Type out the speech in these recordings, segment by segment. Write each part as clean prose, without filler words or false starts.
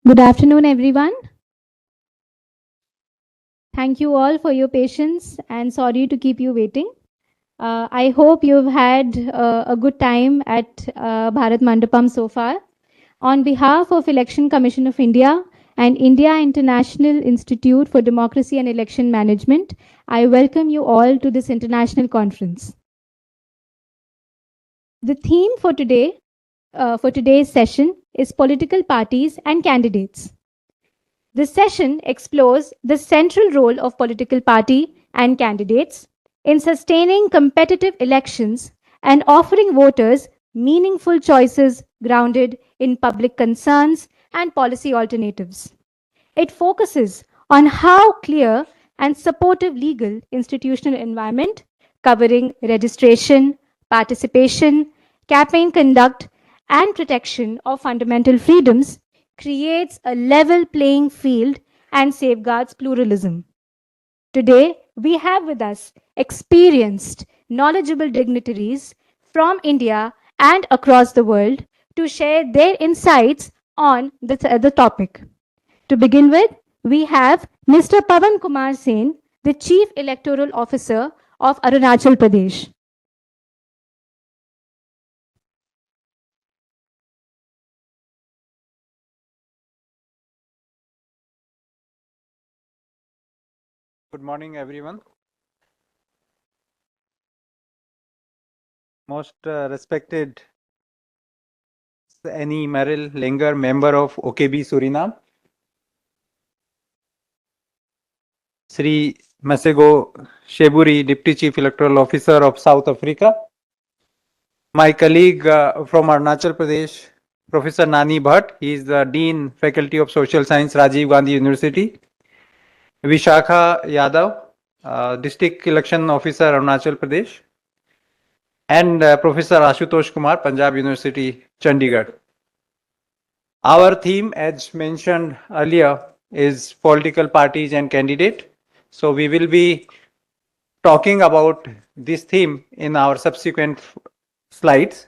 Good afternoon, everyone. Thank you all for your patience and sorry to keep you waiting. I hope you've had a good time at Bharat Mandapam so far. On behalf of Election Commission of India and India International Institute for Democracy and Election Management, I welcome you all to this international conference. The theme for today's session is political parties and candidates. This session explores the central role of political party and candidates in sustaining competitive elections and offering voters meaningful choices grounded in public concerns and policy alternatives. It focuses on how clear and supportive legal institutional environment covering registration, participation, campaign conduct, and protection of fundamental freedoms creates a level playing field and safeguards pluralism. Today, we have with us experienced, knowledgeable dignitaries from India and across the world to share their insights on the topic. To begin with, we have Mr. Pavan Kumar Sen, the Chief Electoral Officer of Arunachal Pradesh. Good morning, everyone. Most respected Annie Merrill Langer, member of OKB Suriname. Sri Masego Sheburi, Deputy Chief Electoral Officer of South Africa. My colleague from Arunachal Pradesh, Professor Nani Bhatt. He is the Dean, Faculty of Social Science, Rajiv Gandhi University. Vishakha Yadav, District Election Officer, Arunachal Pradesh. And Professor Ashutosh Kumar, Punjab University, Chandigarh. Our theme, as mentioned earlier, is political parties and candidate. So we will be talking about this theme in our subsequent slides.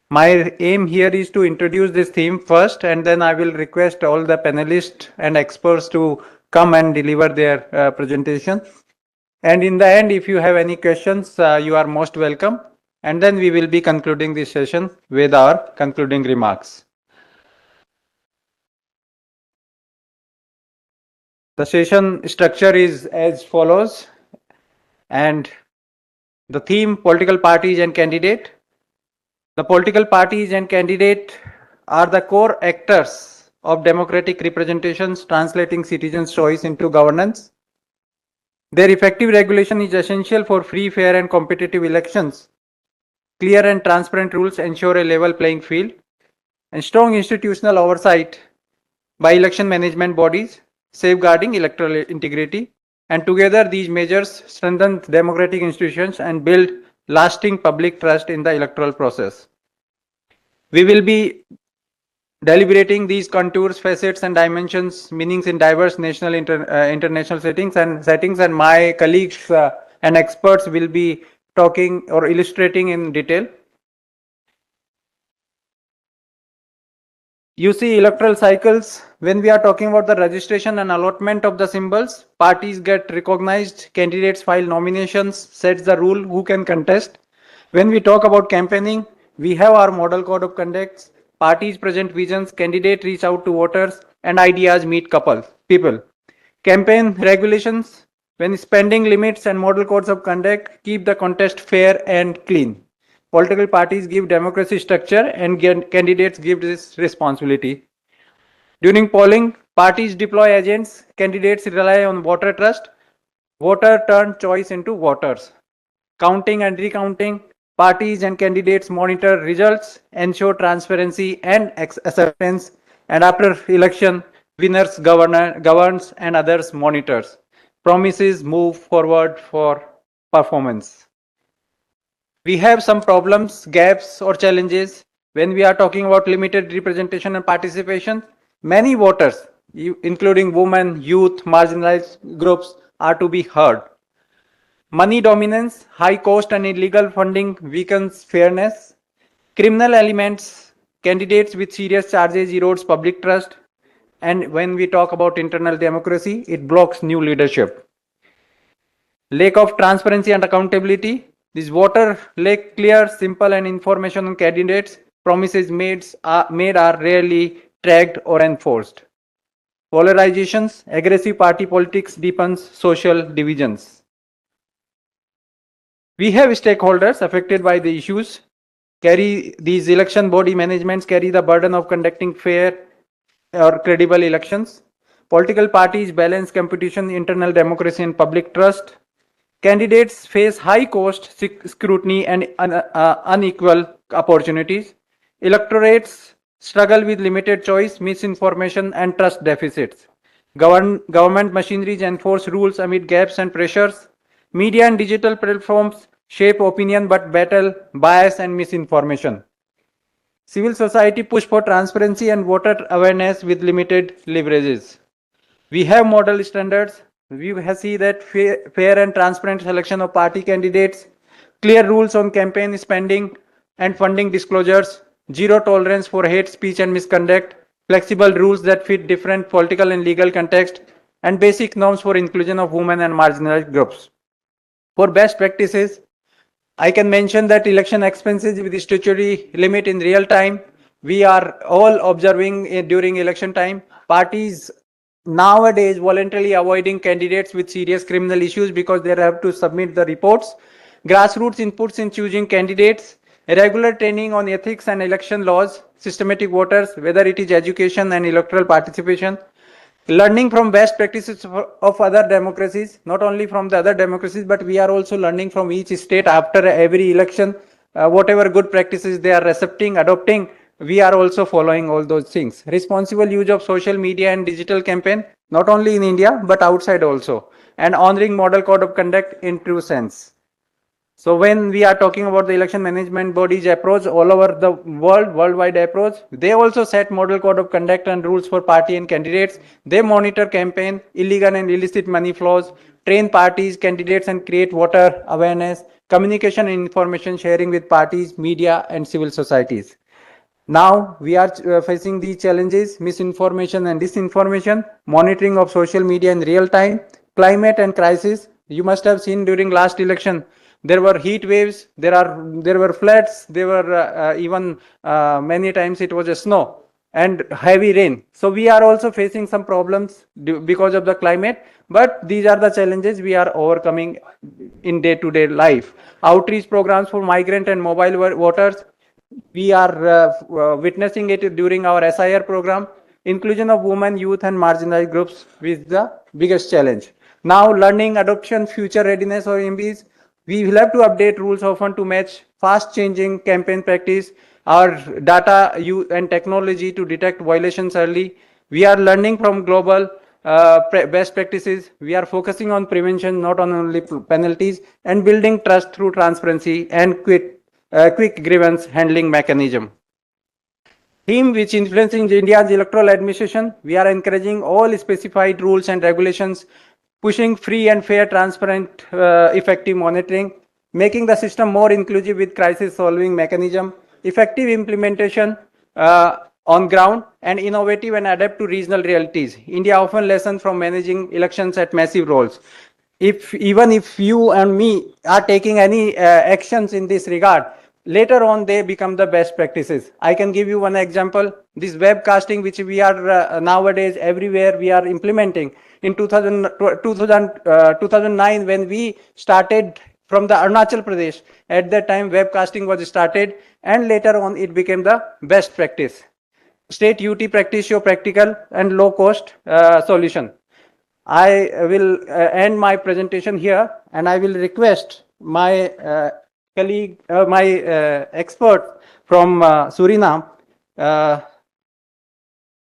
My aim here is to introduce this theme first, and then I will request all the panelists and experts to come and deliver their presentation. And in the end, if you have any questions, you are most welcome. And then we will be concluding this session with our concluding remarks. The session structure is as follows, and the theme, political parties and candidate. The political parties and candidate are the core actors of democratic representations translating citizens' choice into governance. Their effective regulation is essential for free, fair and competitive elections. Clear and transparent rules ensure a level playing field, and strong institutional oversight by election management bodies safeguarding electoral integrity. And together, these measures strengthen democratic institutions and build lasting public trust in the electoral process. We will be deliberating these contours, facets, and dimensions, meanings in diverse national, international settings, and my colleagues and experts will be talking or illustrating in detail. You see, electoral cycles, when we are talking about the registration and allotment of the symbols, parties get recognized, candidates file nominations, sets the rule who can contest. When we talk about campaigning, we have our model code of conduct, parties present visions, candidates reach out to voters, and ideas meet people. Campaign regulations, when spending limits and model codes of conduct keep the contest fair and clean. Political parties give democracy structure and candidates give this responsibility. During polling, parties deploy agents, candidates rely on voter trust, voter turn choice into voters. Counting and recounting, parties and candidates monitor results, ensure transparency and acceptance, and after election, winners governs and others monitors. Promises move forward for performance. We have some problems, gaps, or challenges when we are talking about limited representation and participation. Many voters, including women, youth, marginalized groups, are to be heard. Money dominance, high cost, and illegal funding weakens fairness. Criminal elements, candidates with serious charges erodes public trust. And when we talk about internal democracy, it blocks new leadership. Lack of transparency and accountability. This voter lack clear, simple, and information on candidates. Promises made are rarely tracked or enforced. Polarizations, aggressive party politics deepens social divisions. We have stakeholders affected by the issues. Carry these election body managements carry the burden of conducting fair or credible elections. Political parties balance competition, internal democracy, and public trust. Candidates face high cost, scrutiny, and unequal opportunities. Electorates struggle with limited choice, misinformation, and trust deficits. Government machineries enforce rules amid gaps and pressures. Media and digital platforms shape opinion but battle bias and misinformation. Civil society push for transparency and voter awareness with limited leverages. We have model standards. We have see that fair and transparent selection of party candidates, clear rules on campaign spending and funding disclosures, zero tolerance for hate speech and misconduct, flexible rules that fit different political and legal context, and basic norms for inclusion of women and marginalized groups. For best practices, I can mention that election expenses with statutory limit in real time. We are all observing during election time. Parties nowadays voluntarily avoiding candidates with serious criminal issues because they have to submit the reports. Grassroots inputs in choosing candidates. Regular training on ethics and election laws. Systematic voters, whether it is education and electoral participation, learning from best practices of other democracies, not only from the other democracies, but we are also learning from each state after every election, whatever good practices they are accepting, adopting, we are also following all those things. Responsible use of social media and digital campaign, not only in India, but outside also, and honoring model code of conduct in true sense. So when we are talking about the election management bodies approach all over the world, worldwide approach, they also set model code of conduct and rules for party and candidates. They monitor campaign, illegal and illicit money flows, train parties, candidates, and create voter awareness, communication and information sharing with parties, media, and civil societies. Now we are facing these challenges: misinformation and disinformation, monitoring of social media in real time, climate and crisis. You must have seen during last election, there were heat waves, there were floods, there were even many times it was a snow and heavy rain. So we are also facing some problems because of the climate, but these are the challenges we are overcoming in day-to-day life. Outreach programs for migrant and mobile voters, we are witnessing it during our SIR program. Inclusion of women, youth, and marginalized groups is the biggest challenge. Now, learning, adoption, future readiness, or MBs, we will have to update rules often to match fast changing campaign practice, our data and technology to detect violations early. We are learning from global best practices. We are focusing on prevention, not on only penalties, and building trust through transparency and quick grievance handling mechanism. Theme which influencing India's electoral administration, we are encouraging all specified rules and regulations, pushing free and fair, transparent, effective monitoring, making the system more inclusive with crisis solving mechanism, effective implementation on ground, and innovative and adapt to regional realities. India often lessons from managing elections at massive roles. If even if you and me are taking any actions in this regard, later on they become the best practices. I can give you one example: this webcasting which we are nowadays everywhere we are implementing. In 2009 when we started from the Arunachal Pradesh, at that time webcasting was started, and later on it became the best practice. State UT practice show practical and low cost solution. I will end my presentation here, and I will request my colleague, my expert from Suriname, uh,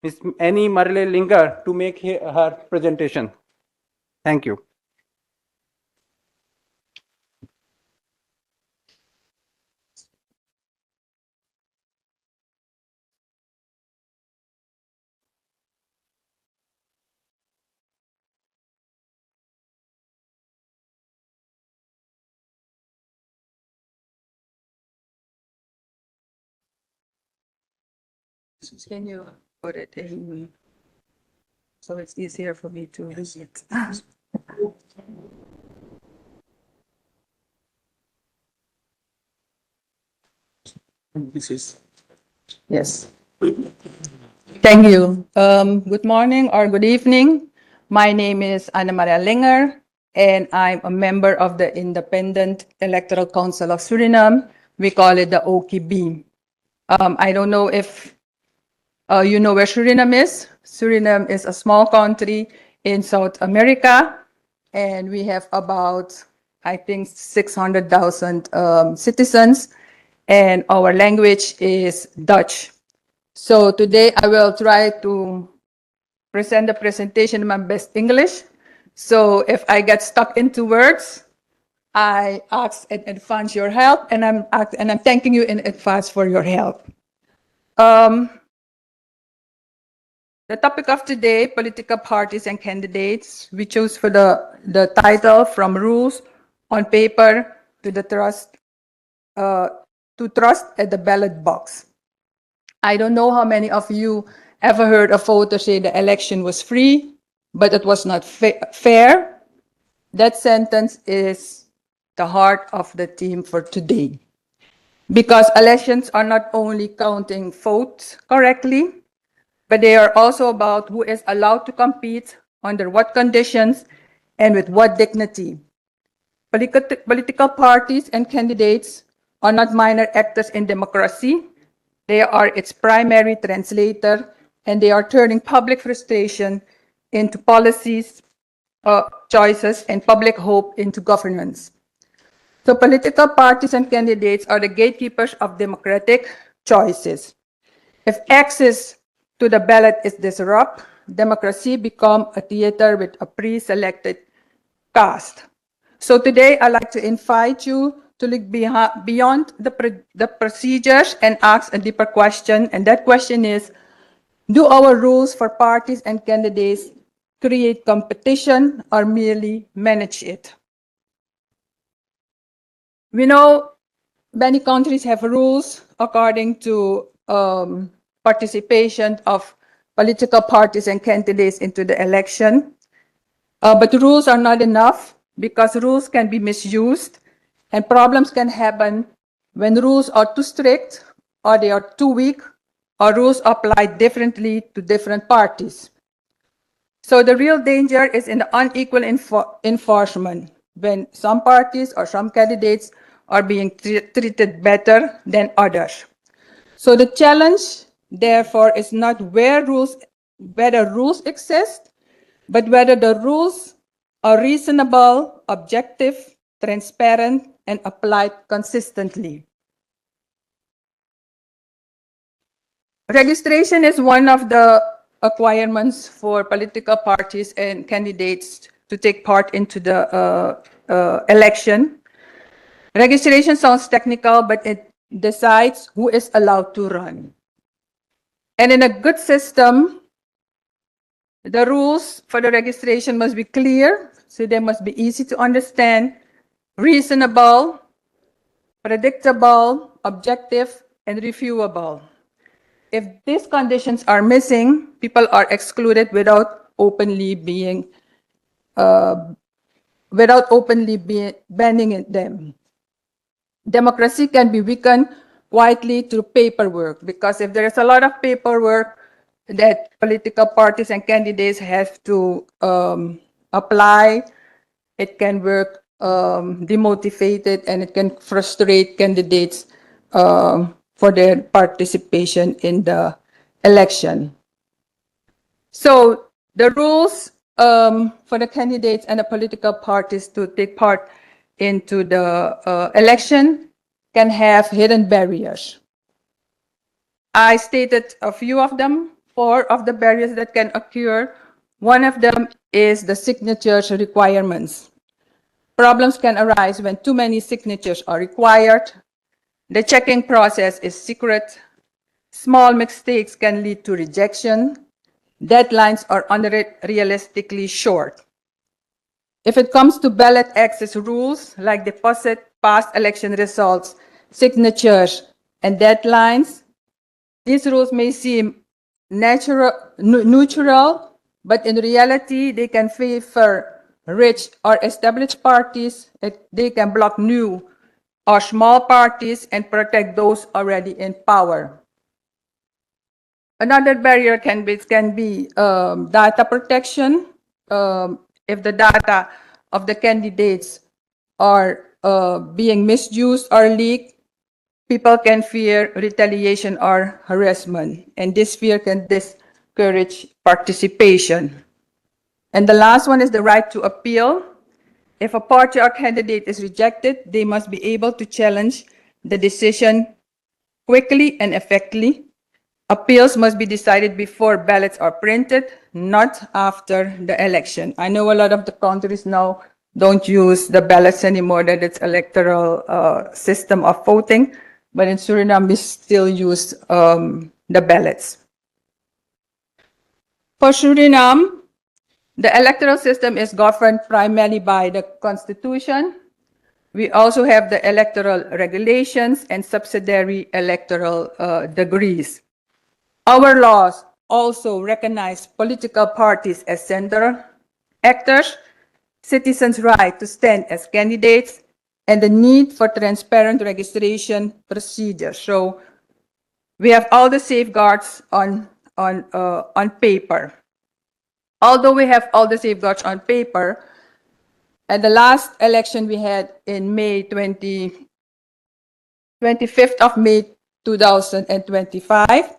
Ms. Annie Marle Linger, to make her presentation. Thank you. Can you put it in? so it's easier for me to read it. This is, yes. Thank you. Good morning or good evening. My name is Ana Maria Linger, and I'm a member of the Independent Electoral Council of Suriname. We call it the OKB. I don't know if you know where Suriname is. Suriname is a small country in South America, and we have about, I think, 600,000 citizens, and our language is Dutch. So today I will try to present the presentation in my best English. So if I get stuck into words, I ask in advance your help, and I'm thanking you in advance for your help. The topic of today, political parties and candidates. We chose for the title from rules on paper to the trust at the ballot box. I don't know how many of you ever heard a voter say the election was free, but it was not fair. That sentence is the heart of the theme for today. Because elections are not only counting votes correctly, but they are also about who is allowed to compete, under what conditions, and with what dignity. Political parties and candidates are not minor actors in democracy. They are its primary translator, and they are turning public frustration into policies, choices, and public hope into governance. So political parties and candidates are the gatekeepers of democratic choices. If access to the ballot is disrupted, democracy becomes a theater with a pre-selected cast. So today I'd like to invite you to look beyond the procedures and ask a deeper question. And that question is, do our rules for parties and candidates create competition or merely manage it? We know many countries have rules according to participation of political parties and candidates into the election. But the rules are not enough because rules can be misused and problems can happen when rules are too strict or they are too weak or rules applied differently to different parties. So the real danger is in the unequal enforcement when some parties or some candidates are being treated better than others. So the challenge, therefore, is not whether rules exist, but whether the rules are reasonable, objective, transparent, and applied consistently. Registration is one of the requirements for political parties and candidates to take part into the election. Registration sounds technical, but it decides who is allowed to run. And in a good system, the rules for the registration must be clear, so they must be easy to understand, reasonable, predictable, objective, and reviewable. If these conditions are missing, people are excluded without openly banning them. Democracy can be weakened quietly through paperwork, because if there is a lot of paperwork that political parties and candidates have to apply, it can work demotivated, and it can frustrate candidates for their participation in the election. So the rules for the candidates and the political parties to take part into the election can have hidden barriers. I stated a few of them, 4 of the barriers that can occur. One of them is the signatures requirements. Problems can arise when too many signatures are required. The checking process is secret. Small mistakes can lead to rejection. Deadlines are unrealistically short. If it comes to ballot access rules like deposit, past election results, signatures, and deadlines, these rules may seem neutral, but in reality, they can favor rich or established parties, they can block new or small parties, and protect those already in power. Another barrier can be data protection. If the data of the candidates are being misused or leaked, people can fear retaliation or harassment, and this fear can discourage participation. And the last one is the right to appeal. If a party or candidate is rejected, they must be able to challenge the decision quickly and effectively. Appeals must be decided before ballots are printed, not after the election. I know a lot of the countries now don't use the ballots anymore, that it's electoral system of voting, but in Suriname we still use the ballots. For Suriname, the electoral system is governed primarily by the Constitution. We also have the electoral regulations and subsidiary electoral degrees. Our laws also recognize political parties as central actors, citizens' right to stand as candidates, and the need for transparent registration procedures. So we have all the safeguards on paper. Although we have all the safeguards on paper, at the last election we had in May 25th of May 2025,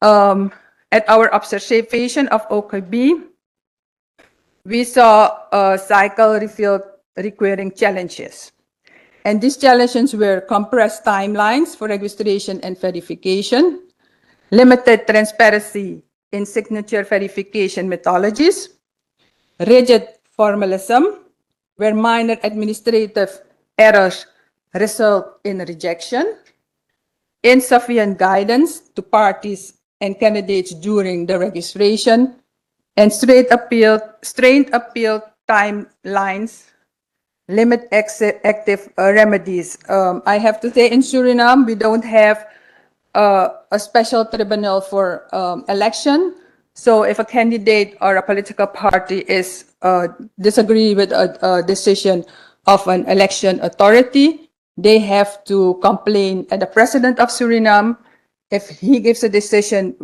at our observation of OKB, we saw a cycle refill requiring challenges. And these challenges were compressed timelines for registration and verification, limited transparency in signature verification methodologies, rigid formalism, where minor administrative errors result in rejection, insufficient guidance to parties and candidates during the registration, and strained appeal timelines limit active remedies. I have to say, in Suriname, we don't have a special tribunal for election. So if a candidate or a political party is disagree with a decision of an election authority, they have to complain at the president of Suriname. If he gives a decision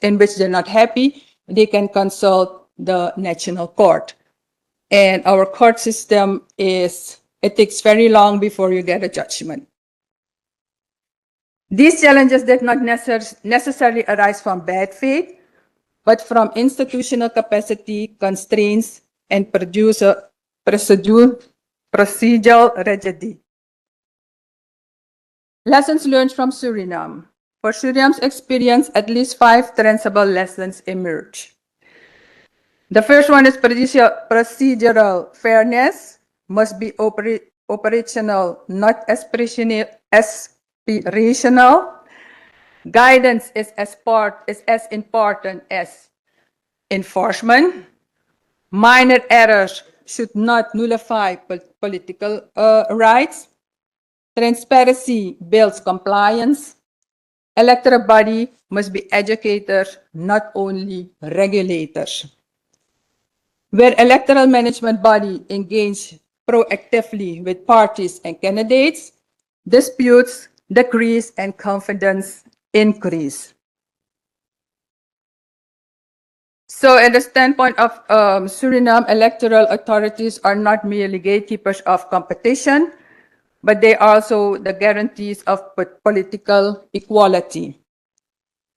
in which they're not happy, they can consult the national court. And our court system it takes very long before you get a judgment. These challenges did not necessarily arise from bad faith, but from institutional capacity constraints and produce a procedural rigidity. Lessons learned from Suriname. For Suriname's experience, at least 5 transferable lessons emerge. The first one is procedural fairness must be operational, not aspirational. Guidance is as important as enforcement. Minor errors should not nullify political rights. Transparency builds compliance. Electoral body must be educators, not only regulators. Where electoral management body engage proactively with parties and candidates, disputes decrease and confidence increase. So at the standpoint of Suriname, electoral authorities are not merely gatekeepers of competition, but they are also the guarantees of political equality.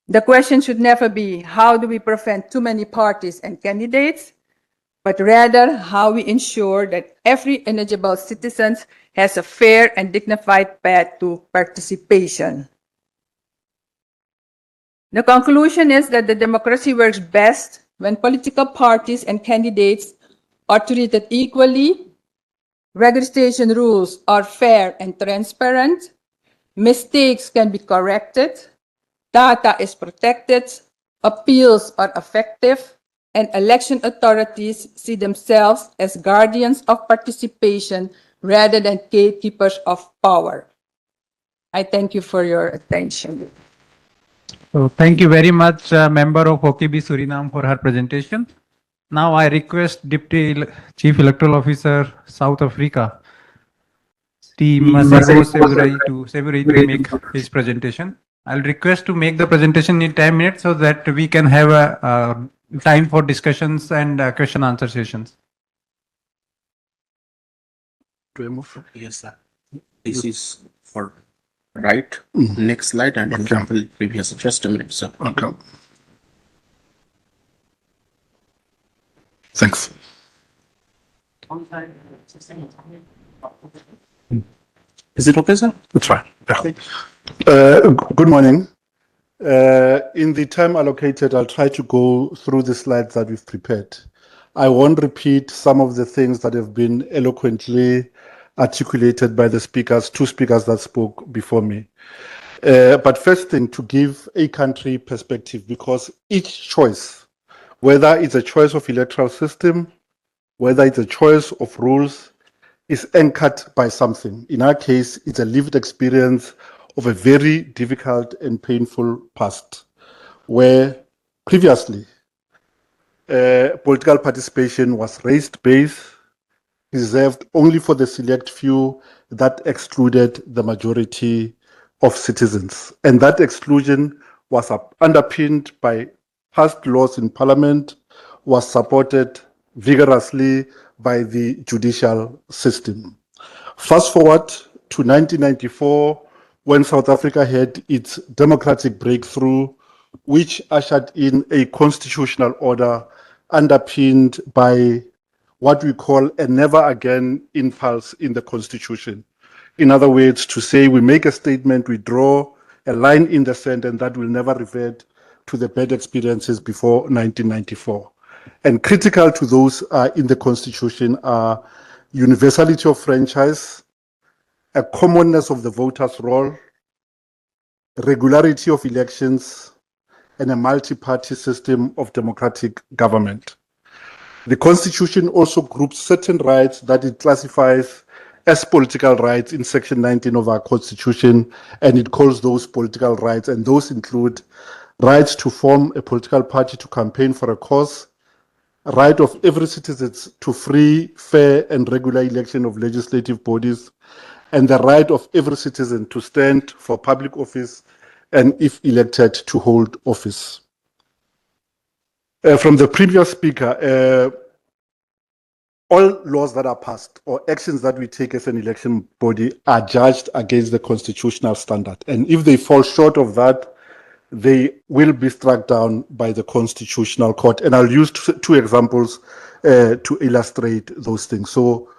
The question should never be, how do we prevent too many parties and candidates, but rather how we ensure that every eligible citizen has a fair and dignified path to participation. The conclusion is that the democracy works best when political parties and candidates are treated equally, registration rules are fair and transparent, mistakes can be corrected, data is protected, appeals are effective, and election authorities see themselves as guardians of participation rather than gatekeepers of power. I thank you for your attention. So thank you very much, member of OKB Suriname, for her presentation. Now I request Chief Electoral Officer, South Africa, Team Seburai to make his presentation. I'll request to make the presentation in 10 minutes so that we can have a time for discussions and question answer sessions. Do I move? Yes, sir. This is for right. Next slide and example previous. Just a minute, sir. Okay. Thanks. Is it okay, sir? That's fine. Yeah. Good morning. In the time allocated, I'll try to go through the slides that we've prepared. I won't repeat some of the things that have been eloquently articulated by the speakers, two speakers that spoke before me. But first thing, to give a country perspective, because each choice, whether it's a choice of electoral system, whether it's a choice of rules, is anchored by something. In our case, it's a lived experience of a very difficult and painful past, where previously political participation was raised base, reserved only for the select few, that excluded the majority of citizens. And that exclusion was underpinned by past laws in parliament, was supported vigorously by the judicial system. Fast forward to 1994, when South Africa had its democratic breakthrough, which ushered in a constitutional order underpinned by what we call a never again impulse in the constitution. In other words, to say we make a statement, we draw a line in the sand, and that will never revert to the bad experiences before 1994. And critical to those in the constitution are universality of franchise, a commonness of the voters' roll, regularity of elections, and a multi-party system of democratic government. The Constitution also groups certain rights that it classifies as political rights in Section 19 of our Constitution, and it calls those political rights, and those include rights to form a political party, to campaign for a cause, right of every citizen to free, fair, and regular election of legislative bodies, and the right of every citizen to stand for public office and, if elected, to hold office. From the previous speaker, all laws that are passed or actions that we take as an election body are judged against the constitutional standard. And if they fall short of that, they will be struck down by the Constitutional Court. And I'll use two examples to illustrate those things. So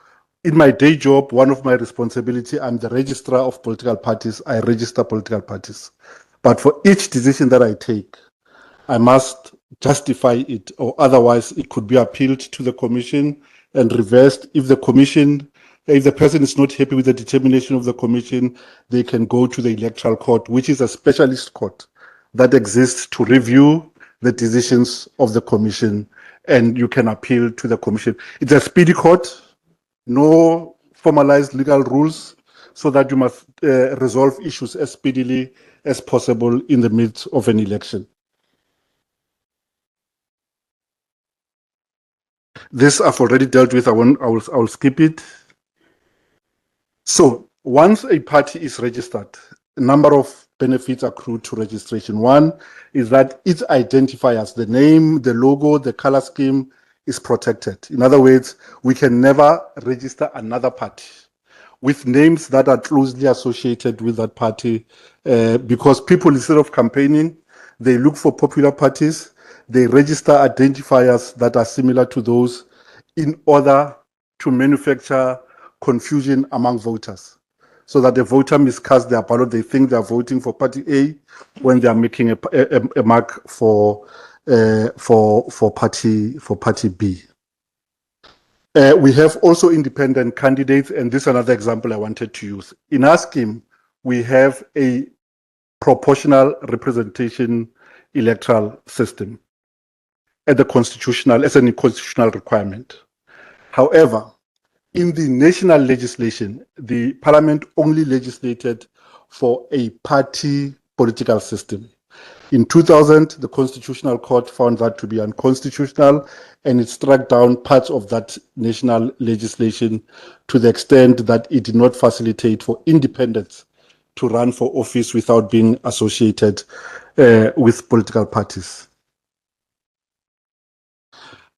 in my day job, one of my responsibilities, I'm the registrar of political parties. I register political parties. But for each decision that I take, I must justify it, or otherwise it could be appealed to the commission and reversed. If the person is not happy with the determination of the commission, they can go to the electoral court, which is a specialist court that exists to review the decisions of the commission, and you can appeal to the commission. It's a speedy court, no formalized legal rules, so that you must resolve issues as speedily as possible in the midst of an election. This I've already dealt with. I will skip it. So once a party is registered, a number of benefits accrue to registration. One is that its identifiers, the name, the logo, the color scheme, is protected. In other words, we can never register another party with names that are closely associated with that party, because people, instead of campaigning, they look for popular parties. They register identifiers that are similar to those in order to manufacture confusion among voters, so that the voter miscasts their ballot. They think they are voting for party A when they are making a mark for party B. We have also independent candidates, and this is another example I wanted to use. In our scheme, we have a proportional representation electoral system as a constitutional requirement. However, in the national legislation, the parliament only legislated for a party political system. In 2000, the Constitutional Court found that to be unconstitutional, and it struck down parts of that national legislation to the extent that it did not facilitate for independents to run for office without being associated with political parties.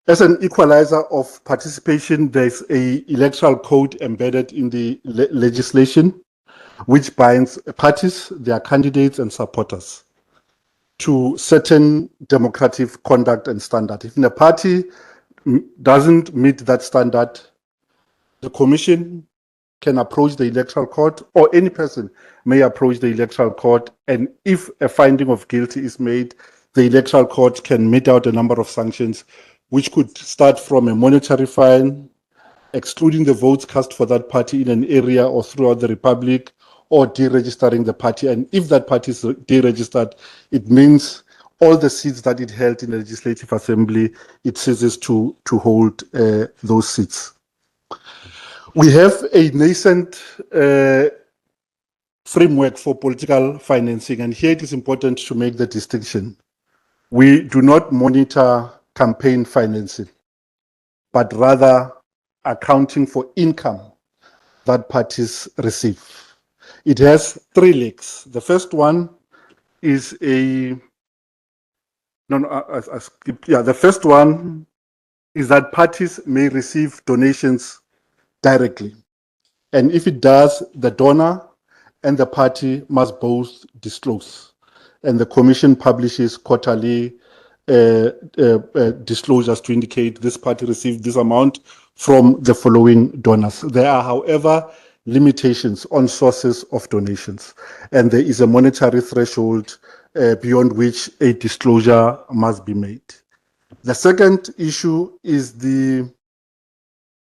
As an equalizer of participation, there's an electoral code embedded in the legislation, which binds parties, their candidates, and supporters to certain democratic conduct and standard. If a party doesn't meet that standard, the commission can approach the electoral court, or any person may approach the electoral court, and if a finding of guilty is made, the electoral court can mete out a number of sanctions, which could start from a monetary fine, excluding the votes cast for that party in an area or throughout the republic, or deregistering the party. And if that party is deregistered, it means all the seats that it held in the Legislative Assembly, it ceases to hold those seats. We have a nascent framework for political financing, and here it is important to make the distinction. We do not monitor campaign financing, but rather accounting for income that parties receive. It has three legs. The first one is the first one is that parties may receive donations directly. And if it does, the donor and the party must both disclose. And the commission publishes quarterly disclosures to indicate this party received this amount from the following donors. There are, however, limitations on sources of donations, and there is a monetary threshold beyond which a disclosure must be made. The second issue is the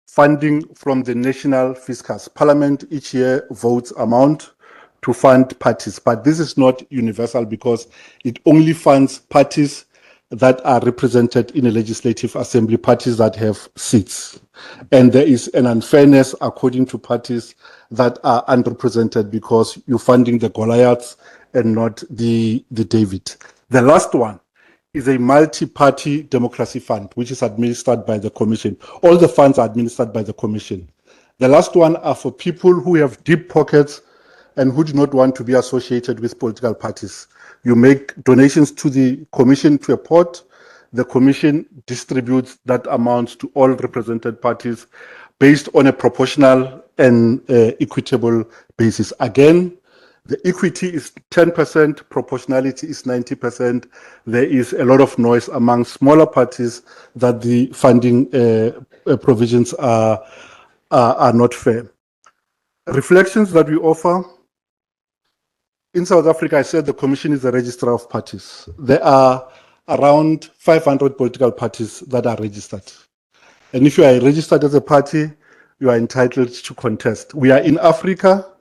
funding from the national fiscus. Parliament each year votes amount to fund parties, but this is not universal because it only funds parties that are represented in a legislative assembly, parties that have seats. And there is an unfairness according to parties that are underrepresented because you're funding the Goliaths and not the David. The last one is a multi-party democracy fund, which is administered by the commission. All the funds are administered by the commission. The last one are for people who have deep pockets and who do not want to be associated with political parties. You make donations to the commission to a pot. The commission distributes that amount to all represented parties based on a proportional and equitable basis. Again, the equity is 10%, proportionality is 90%. There is a lot of noise among smaller parties that the funding provisions are not fair. Reflections that we offer. In South Africa, I said the commission is the registrar of parties. There are around 500 political parties that are registered. And if you are registered as a party, you are entitled to contest. We are in Africa.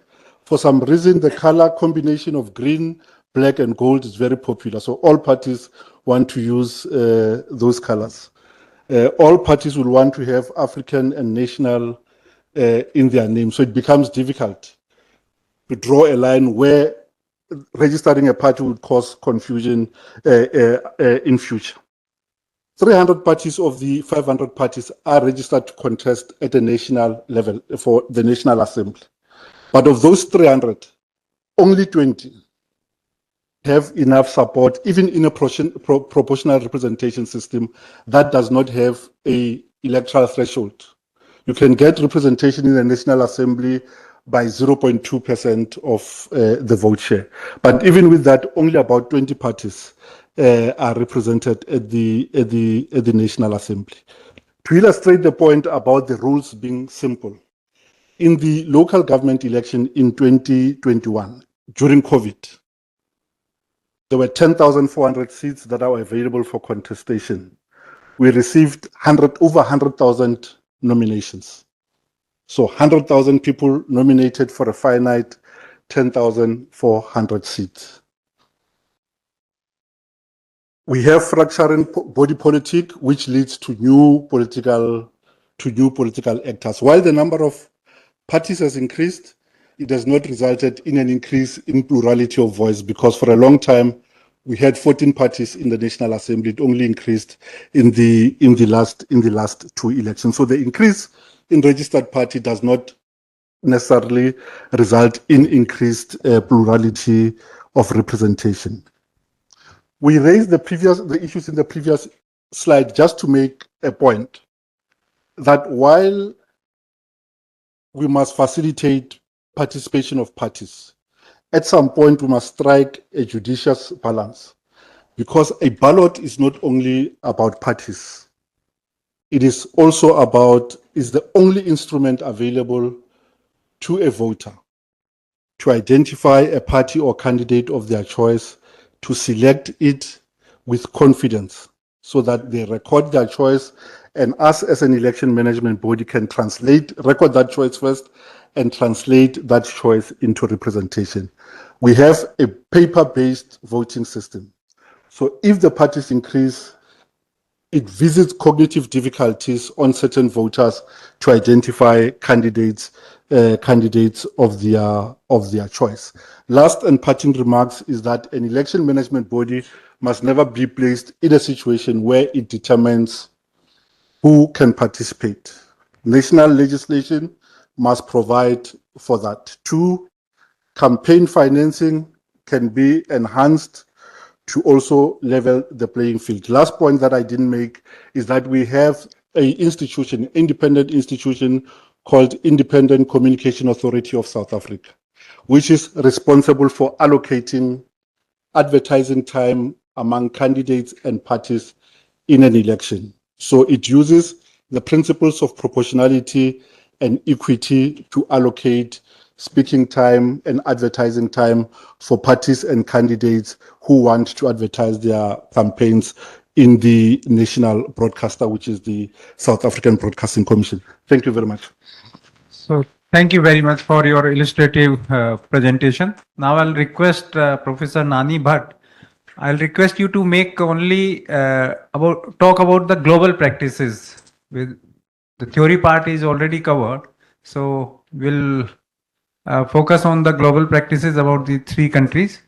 For some reason, the color combination of green, black, and gold is very popular. So all parties want to use those colors. All parties will want to have African and national in their name. So it becomes difficult to draw a line where registering a party would cause confusion in future. 300 parties of the 500 parties are registered to contest at a national level for the National Assembly. But of those 300, only 20 have enough support, even in a proportional representation system that does not have an electoral threshold. You can get representation in the National Assembly by 0.2% of the vote share. But even with that, only about 20 parties are represented at the National Assembly. To illustrate the point about the rules being simple, in the local government election in 2021, during COVID, there were 10,400 seats that are available for contestation. We received over 100,000 nominations. So 100,000 people nominated for a finite 10,400 seats. We have fracturing body politic, which leads to new political actors. While the number of parties has increased, it has not resulted in an increase in plurality of voice, because for a long time, We had 14 parties in the National Assembly. It only increased in the last two elections. So the increase in registered party does not necessarily result in increased plurality of representation. We raised the issues in the previous slide just to make a point that while we must facilitate participation of parties, at some point we must strike a judicious balance, because a ballot is not only about parties. It is also is the only instrument available to a voter to identify a party or candidate of their choice, to select it with confidence so that they record their choice, and us as an election management body can record that choice first and translate that choice into representation. We have a paper-based voting system. So if the parties increase, it visits cognitive difficulties on certain voters to identify candidates of their choice. Last and parting remarks is that an election management body must never be placed in a situation where it determines who can participate. National legislation must provide for that. 2, campaign financing can be enhanced to also level the playing field. Last point that I didn't make is that we have an independent institution called Independent Communication Authority of South Africa, which is responsible for allocating advertising time among candidates and parties in an election. So it uses the principles of proportionality and equity to allocate speaking time and advertising time for parties and candidates who want to advertise their campaigns in the national broadcaster, which is the South African Broadcasting Commission. Thank you very much. So thank you very much for your illustrative presentation. Now I'll request Professor Nani Bhatt. I'll request you to make only talk about the global practices. With the theory part is already covered, so we'll focus on the global practices about the 3 countries.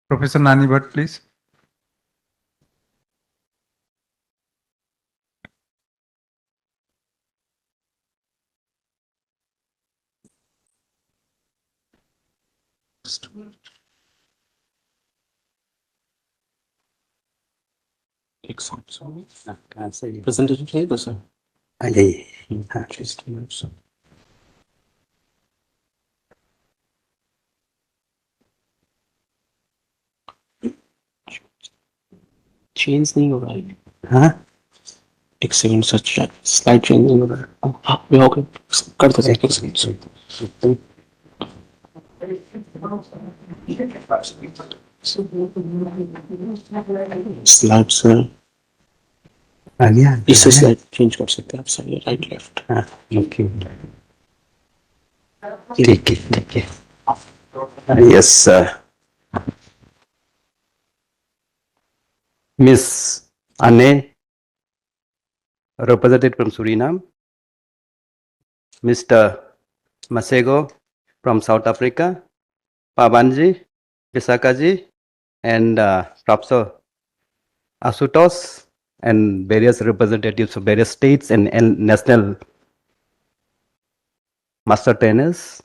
Professor Nani Bhatt, please. Presentation table, sir. Change नहीं हो रहा है हाँ एक second सच slide change नहीं हो रहा है हाँ भी हो गया कर दो एक सेकंड स्लाइड सर इससे स्लाइड चेंज कर सकते हैं आप सर राइट लेफ्ट हाँ ओके ठीक है yes sir Miss Anne, representative from Suriname, Mr. Masego from South Africa, Pabanji, Pisakaji, and Professor Asutos, and various representatives of various states and national master trainers.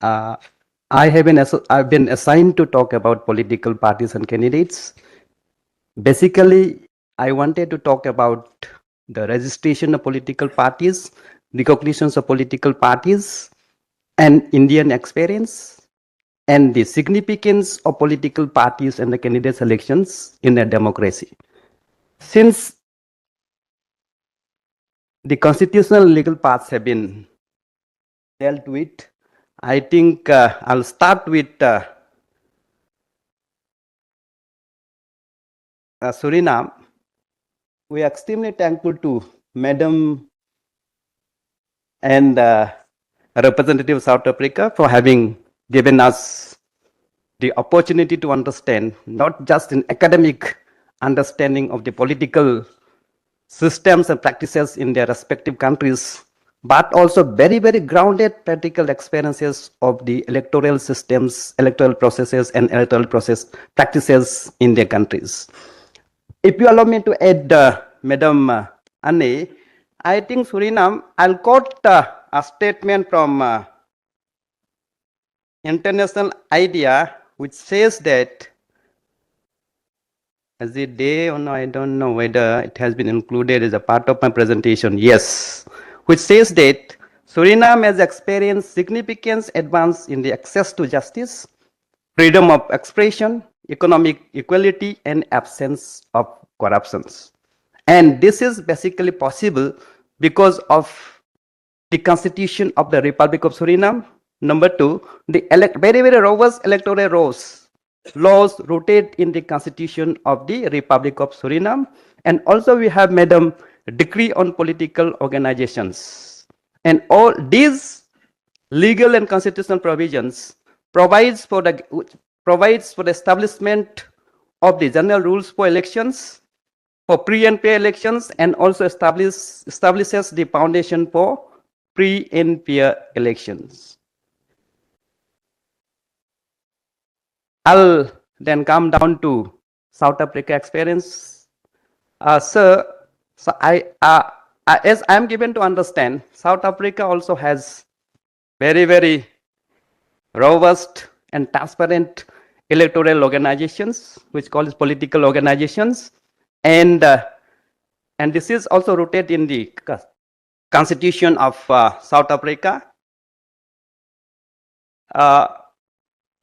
I've been assigned to talk about political parties and candidates. Basically, I wanted to talk about the registration of political parties, recognitions of political parties, and Indian experience, and the significance of political parties and the candidates' elections in a democracy. Since the constitutional legal paths have been dealt with, I think I'll start with Suriname. We are extremely thankful to Madam and representative of South Africa for having given us the opportunity to understand not just an academic understanding of the political systems and practices in their respective countries, but also very, very grounded practical experiences of the electoral systems, electoral processes, and electoral process practices in their countries. If you allow me to add, Madam Anne, I think Suriname, I'll quote a statement from international idea, which says that as a day, or no, I don't know whether it has been included as a part of my presentation. Yes, which says that Suriname has experienced significant advance in the access to justice, freedom of expression, economic equality, and absence of corruptions. And this is basically possible because of the Constitution of the Republic of Suriname. Number two, the very, very robust electoral laws rooted in the Constitution of the Republic of Suriname. And also we have, Madam, decree on political organizations. And all these legal and constitutional provisions provides for the establishment of the general rules for elections, for pre and peer elections, and also establishes the foundation for pre and peer elections. I'll then come down to South Africa experience. Sir, so as I'm given to understand, South Africa also has very, very robust and transparent electoral organizations, which called political organizations, and this is also rooted in the Constitution of South Africa.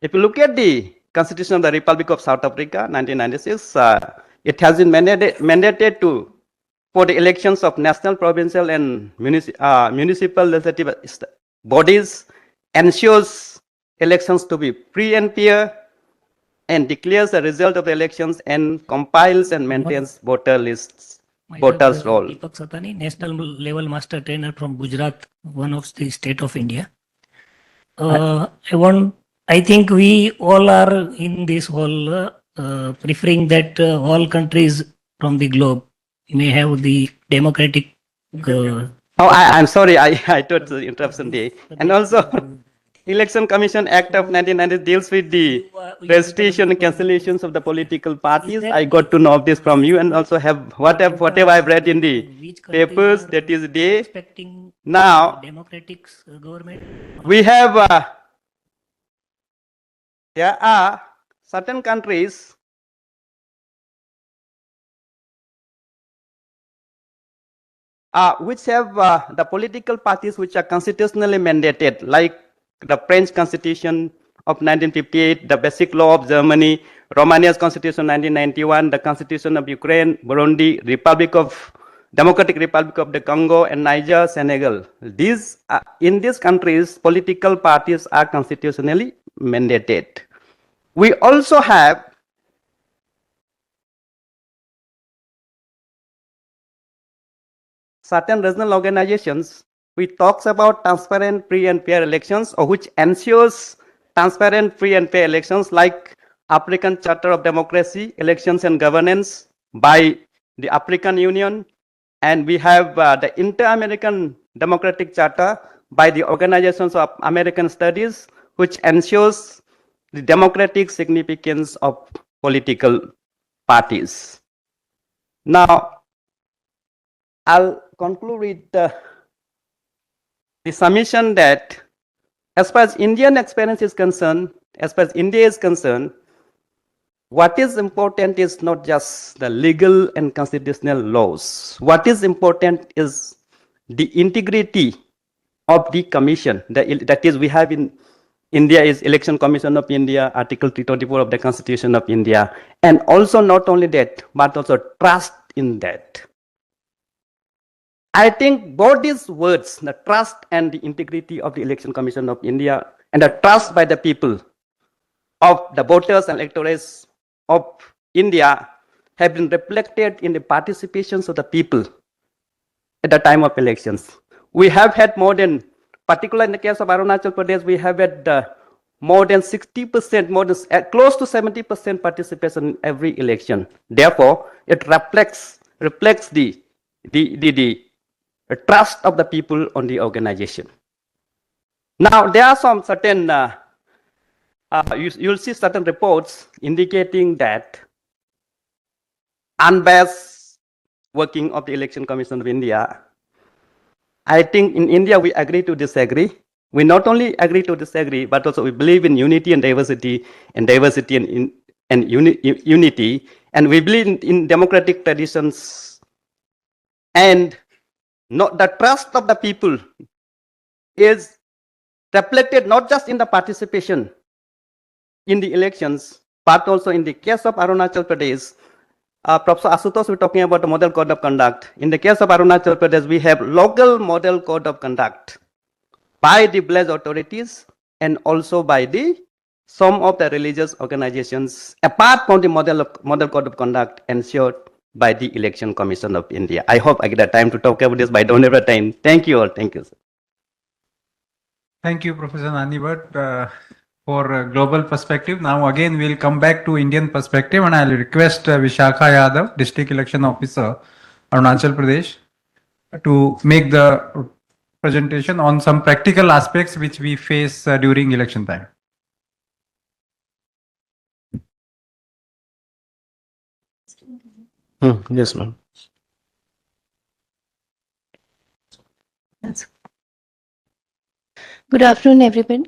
If you look at the Constitution of the Republic of South Africa, 1996, it has been mandated to for the elections of national, provincial, and municipal legislative bodies, ensures elections to be free and fair, and declares the result of the elections and compiles and maintains voter lists, voters' roll. Deepak Satani, national level master trainer from Gujarat, one of the state of India. I think we all are in this hall preferring that all countries from the globe may have the democratic. I'm sorry, I thought the interruption day. And also, Election Commission Act of 1990 deals with the registration and cancellations of the political parties. I got to know of this from you, and also have whatever I've read in the papers. That is the Expecting now democratic government. we have. There are certain countries which have the political parties which are constitutionally mandated, like the French Constitution of 1958, the Basic Law of Germany, Romania's Constitution 1991, the Constitution of Ukraine, Burundi, Democratic Republic of the Congo, and Niger, Senegal. In these countries, political parties are constitutionally mandated. We also have certain regional organizations which talks about transparent, free and fair elections, or which ensures transparent, free and fair elections, like African Charter of Democracy, Elections and Governance by the African Union, and we have the Inter-American Democratic Charter by the Organizations of American Studies, which ensures the democratic significance of political parties. Now, I'll conclude with the submission that as far as Indian experience is concerned, as far as India is concerned, what is important is not just the legal and constitutional laws. What is important is the integrity of the commission. That is, we have in India is Election Commission of India, Article 324 of the Constitution of India. And also not only that, but also trust in that. I think both these words, the trust and the integrity of the Election Commission of India, and the trust by the people of the voters and electors of India, have been reflected in the participations of the people at the time of elections. We have had more than, particularly in the case of Arunachal Pradesh, we have had more than 60%, close to 70% participation in every election. Therefore, it reflects the trust of the people on the organization. Now, there are some certain, you'll see certain reports indicating that unbiased working of the Election Commission of India. I think in India, we agree to disagree. We not only agree to disagree, but also we believe in unity and diversity and unity. And we believe in democratic traditions, and not the trust of the people is reflected not just in the participation in the elections, but also in the case of Arunachal Pradesh. Professor Asutosh, we're talking about the model code of conduct. In the case of Arunachal Pradesh, we have local model code of conduct by the village authorities and also by the some of the religious organizations, apart from the model code of conduct ensured by the Election Commission of India. I hope I get the time to talk about this, but I don't have the time. Thank you all. Thank you, sir. Thank you, Professor Nanibhat, for global perspective. Now again, we'll come back to Indian perspective, and I'll request Vishakha Yadav, District Election Officer, Arunachal Pradesh, to make the presentation on some practical aspects which we face during election time. Yes, ma'am. Good afternoon, everyone.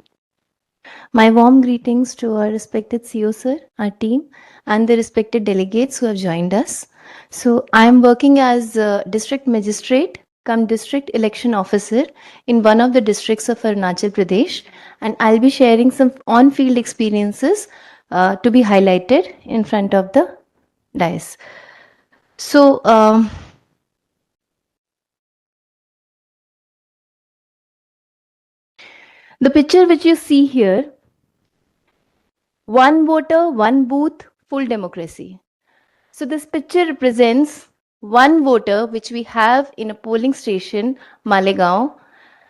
My warm greetings to our respected CEO sir, our team, and the respected delegates who have joined us. So I am working as a district magistrate come district election officer in one of the districts of Arunachal Pradesh, and I'll be sharing some on-field experiences to be highlighted in front of the dais. So the picture which you see here, one voter, one booth, full democracy. So this picture represents one voter which we have in a polling station, Malegaon,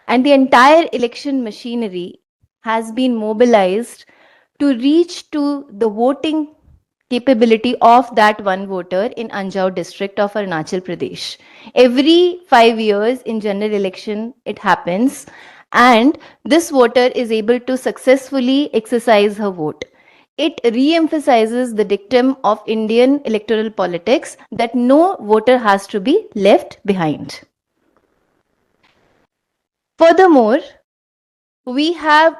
and the entire election machinery has been mobilized to reach to the voting capability of that one voter in Anjao district of Arunachal Pradesh. Every 5 years in general election, it happens, and this voter is able to successfully exercise her vote. It re-emphasizes the dictum of Indian electoral politics that no voter has to be left behind. Furthermore, we have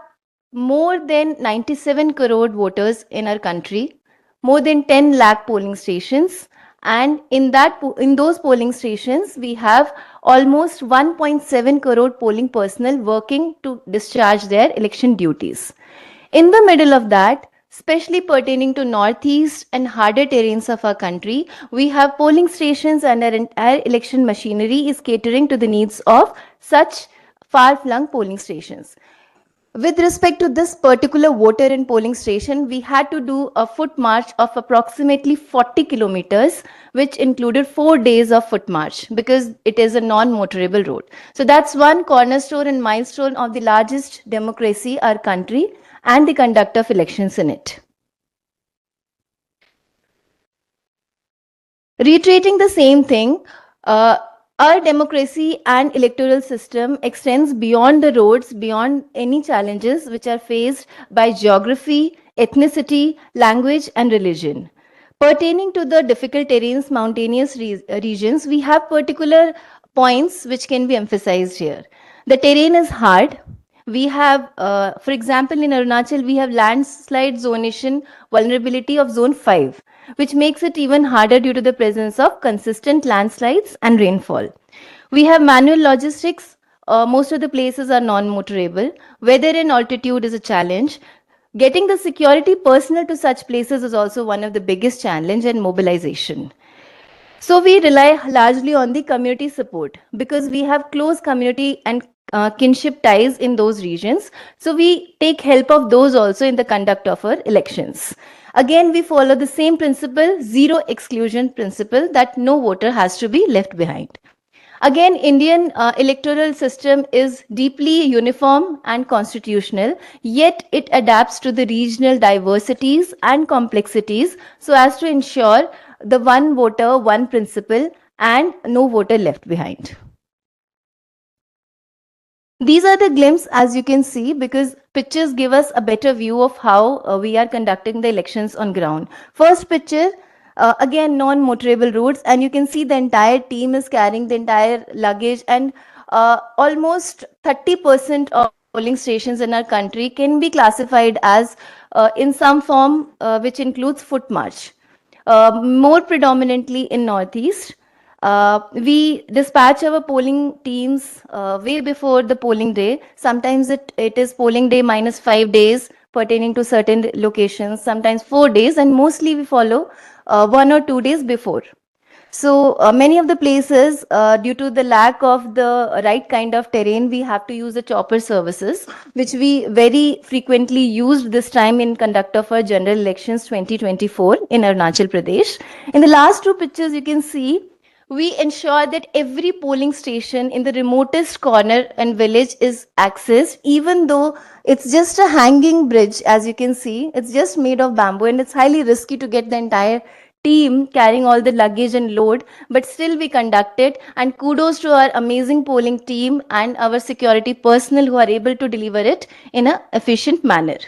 more than 97 crore voters in our country, more than 10 lakh polling stations, and in those polling stations we have almost 1.7 crore polling personnel working to discharge their election duties. In the middle of that, especially pertaining to northeast and harder terrains of our country, we have polling stations, and our entire election machinery is catering to the needs of such far-flung polling stations. With respect to this particular voter and polling station, we had to do a foot march of approximately 40 kilometers, which included 4 days of foot march because it is a non-motorable road. So that's one cornerstone and milestone of the largest democracy, our country, and the conduct of elections in it. Reiterating the same thing, our democracy and electoral system extends beyond the roads, beyond any challenges which are faced by geography, ethnicity, language, and religion. Pertaining to the difficult terrains, mountainous regions, we have particular points which can be emphasized here. The terrain is hard. We have, for example, in Arunachal, we have landslide zonation vulnerability of zone 5, which makes it even harder due to the presence of consistent landslides and rainfall. We have manual logistics. Most of the places are non-motorable. Weather and altitude is a challenge. Getting the security personnel to such places is also one of the biggest challenge, and mobilization. So we rely largely on the community support because we have close community and kinship ties in those regions. So we take help of those also in the conduct of our elections. Again, we follow the same principle, zero exclusion principle, that no voter has to be left behind. Again, Indian electoral system is deeply uniform and constitutional, yet it adapts to the regional diversities and complexities so as to ensure the one voter, one principle, and no voter left behind. These are the glimpses, as you can see, because pictures give us a better view of how we are conducting the elections on ground. First picture, again, non-motorable roads, and you can see the entire team is carrying the entire luggage, and almost 30% of polling stations in our country can be classified as in some form which includes foot march, more predominantly in Northeast. We dispatch our polling teams way before the polling day. Sometimes it is polling day minus 5 days pertaining to certain locations, sometimes 4 days, and mostly we follow 1 or 2 days before. So many of the places, due to the lack of the right kind of terrain, we have to use the chopper services, which we very frequently used this time in conduct of our general elections 2024 in Arunachal Pradesh. In the last two pictures, you can see we ensure that every polling station in the remotest corner and village is accessed, even though it's just a hanging bridge, as you can see. It's just made of bamboo and it's highly risky to get the entire team carrying all the luggage and load, but still we conduct it. And kudos to our amazing polling team and our security personnel who are able to deliver it in an efficient manner.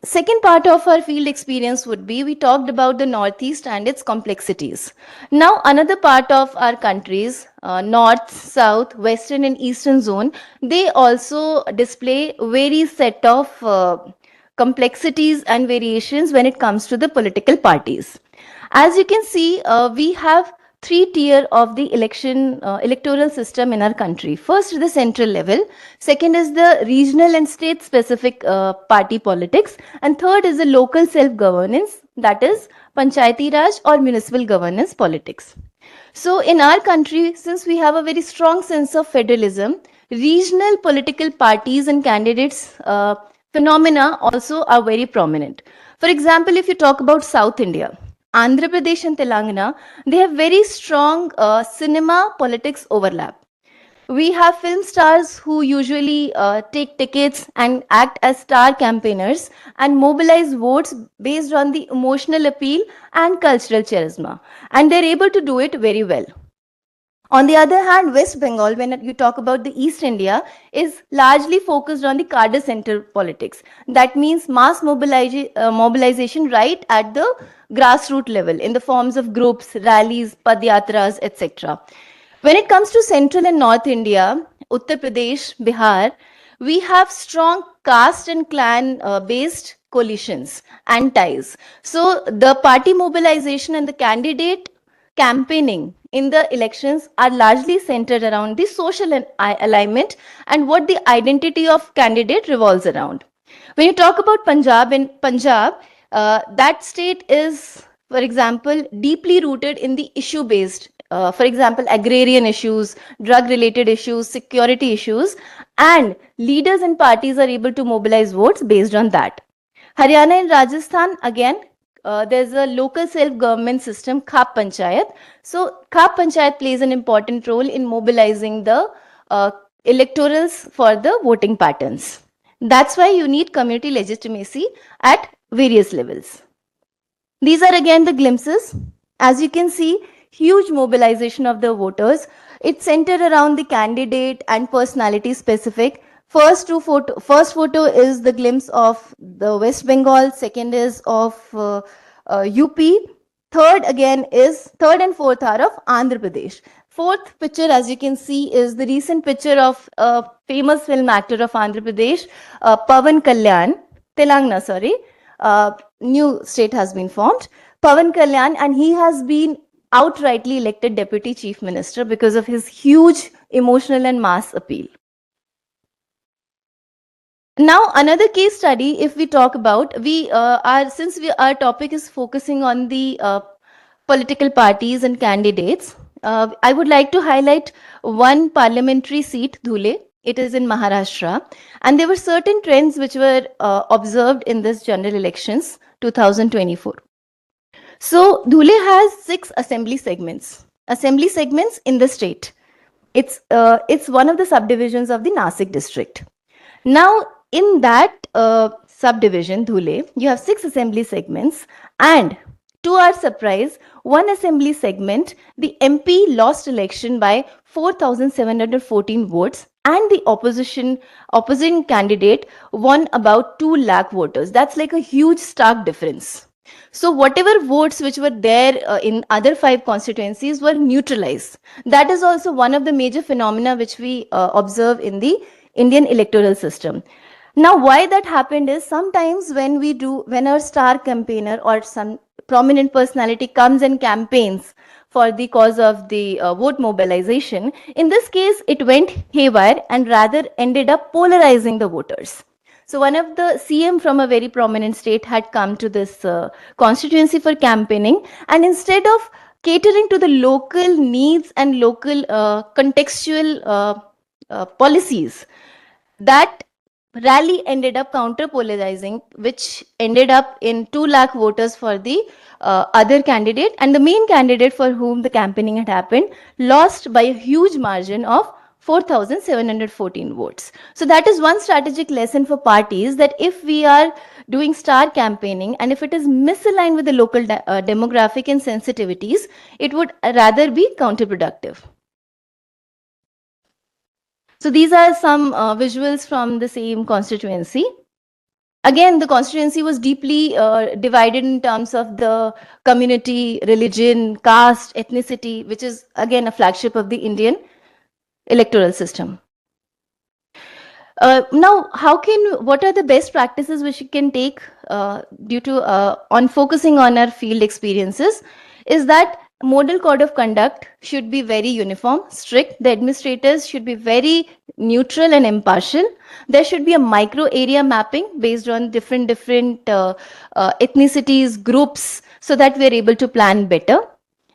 Second part of our field experience would be we talked about the Northeast and its complexities. Now, another part of our countries, North, South, Western, and Eastern zone, they also display various set of complexities and variations when it comes to the political parties. As you can see, we have three tier of the electoral system in our country. First is the central level, second is the regional and state specific party politics, and third is the local self governance, that is panchayati raj or municipal governance politics. So in our country, since we have a very strong sense of federalism, regional political parties and candidates phenomena also are very prominent. For example, if you talk about South India, Andhra Pradesh and Telangana, they have very strong cinema politics overlap. We have film stars who usually take tickets and act as star campaigners and mobilize votes based on the emotional appeal and cultural charisma. And they're able to do it very well. On the other hand, West Bengal, when you talk about the East India, is largely focused on the cadre center politics. That means mass mobilization right at the grassroots level in the forms of groups, rallies, padyatras, etc. When it comes to Central and North India, Uttar Pradesh, Bihar, we have strong caste and clan based coalitions and ties. So the party mobilization and the candidate campaigning in the elections are largely centered around the social alignment and what the identity of candidate revolves around. When you talk about Punjab, that state is, for example, deeply rooted in the issue based, for example, agrarian issues, drug related issues, security issues, and leaders and parties are able to mobilize votes based on that. Haryana and Rajasthan, again, there's a local self-government system, Khap Panchayat. So Khap Panchayat plays an important role in mobilizing the electorals for the voting patterns. That's why you need community legitimacy at various levels. These are again the glimpses. As you can see, huge mobilization of the voters. It's centered around the candidate and personality specific. First photo is the glimpse of the West Bengal. Second is of UP. Third and fourth are of Andhra Pradesh. Fourth picture, as you can see, is the recent picture of a famous film actor of Andhra Pradesh, Pavan Kalyan, Telangana, sorry. New state has been formed, Pavan Kalyan, and he has been outrightly elected Deputy Chief Minister because of his huge emotional and mass appeal. Now, another case study, if we talk about, our topic is focusing on the political parties and candidates, I would like to highlight one parliamentary seat, Dhule. It is in Maharashtra. And there were certain trends which were observed in this general elections 2024. So Dhule has 6 assembly segments in the state. It's one of the subdivisions of the Nasik district. Now, in that subdivision, Dhule, you have 6 assembly segments, and To our surprise, one assembly segment, the MP lost election by 4,714 votes, and the opposing candidate won about 2 lakh voters. That's like a huge stark difference. So whatever votes which were there in other 5 constituencies were neutralized. That is also one of the major phenomena which we observe in the Indian electoral system. Now, why that happened is sometimes when our star campaigner or some prominent personality comes and campaigns for the cause of the vote mobilization, in this case, it went haywire and rather ended up polarizing the voters. So one of the CM from a very prominent state had come to this constituency for campaigning, and instead of catering to the local needs and local contextual policies, that rally ended up counter polarizing, which ended up in 2 lakh voters for the other candidate, and the main candidate for whom the campaigning had happened lost by a huge margin of 4,714 votes. So that is one strategic lesson for parties, that if we are doing star campaigning and if it is misaligned with the local demographic and sensitivities, it would rather be counterproductive. So these are some visuals from the same constituency. Again, the constituency was deeply divided in terms of the community, religion, caste, ethnicity, which is again a flagship of the Indian electoral system. Now, what are the best practices which we can take due to on focusing on our field experiences? Is that model code of conduct should be very uniform, strict. The administrators should be very neutral and impartial. There should be a micro area mapping based on different ethnicities, groups, so that we are able to plan better.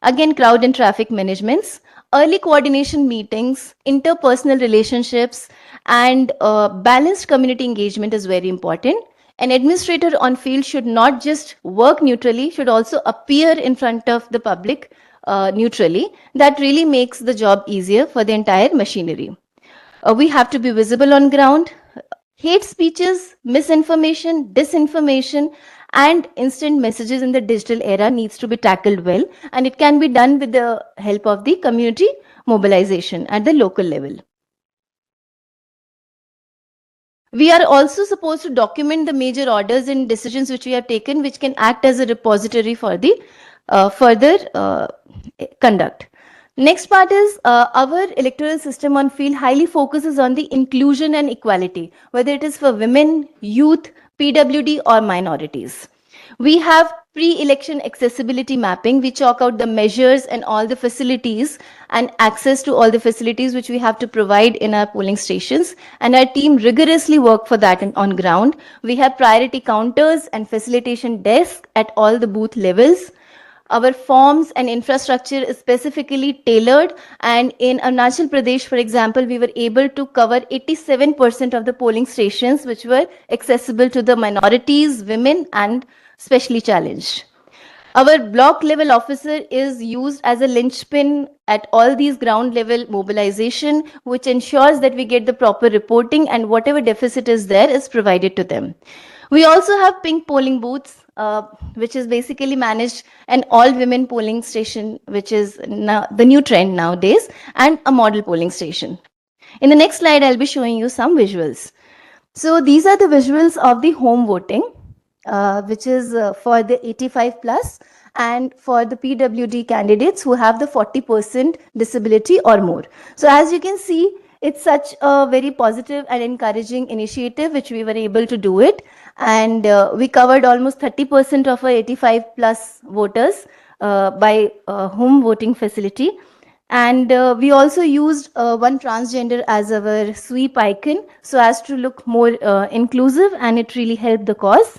Again, crowd and traffic managements, early coordination meetings, interpersonal relationships, and balanced community engagement is very important. An administrator on field should not just work neutrally, should also appear in front of the public neutrally. That really makes the job easier for the entire machinery. We have to be visible on ground. Hate speeches, misinformation, disinformation, and instant messages in the digital era needs to be tackled well, and it can be done with the help of the community mobilization at the local level. We are also supposed to document the major orders and decisions which we have taken, which can act as a repository for the further conduct. Next part is our electoral system on field highly focuses on the inclusion and equality, whether it is for women, youth, PWD, or minorities. We have pre-election accessibility mapping. We chalk out the measures and all the facilities and access to all the facilities which we have to provide in our polling stations. And our team rigorously work for that on ground. We have priority counters and facilitation desks at all the booth levels. Our forms and infrastructure is specifically tailored, and in Arunachal Pradesh, for example, we were able to cover 87% of the polling stations which were accessible to the minorities, women, and specially challenged. Our block level officer is used as a linchpin at all these ground level mobilization, which ensures that we get the proper reporting and whatever deficit is there is provided to them. We also have pink polling booths, which is basically managed an all women polling station, which is now the new trend nowadays, and a model polling station. In the next slide, I'll be showing you some visuals. So these are the visuals of the home voting, which is for the 85 plus and for the PWD candidates who have the 40% disability or more. So as you can see, it's such a very positive and encouraging initiative which we were able to do it, and we covered almost 30% of our 85 plus voters by home voting facility. And we also used one transgender as our sweep icon so as to look more inclusive, and it really helped the cause.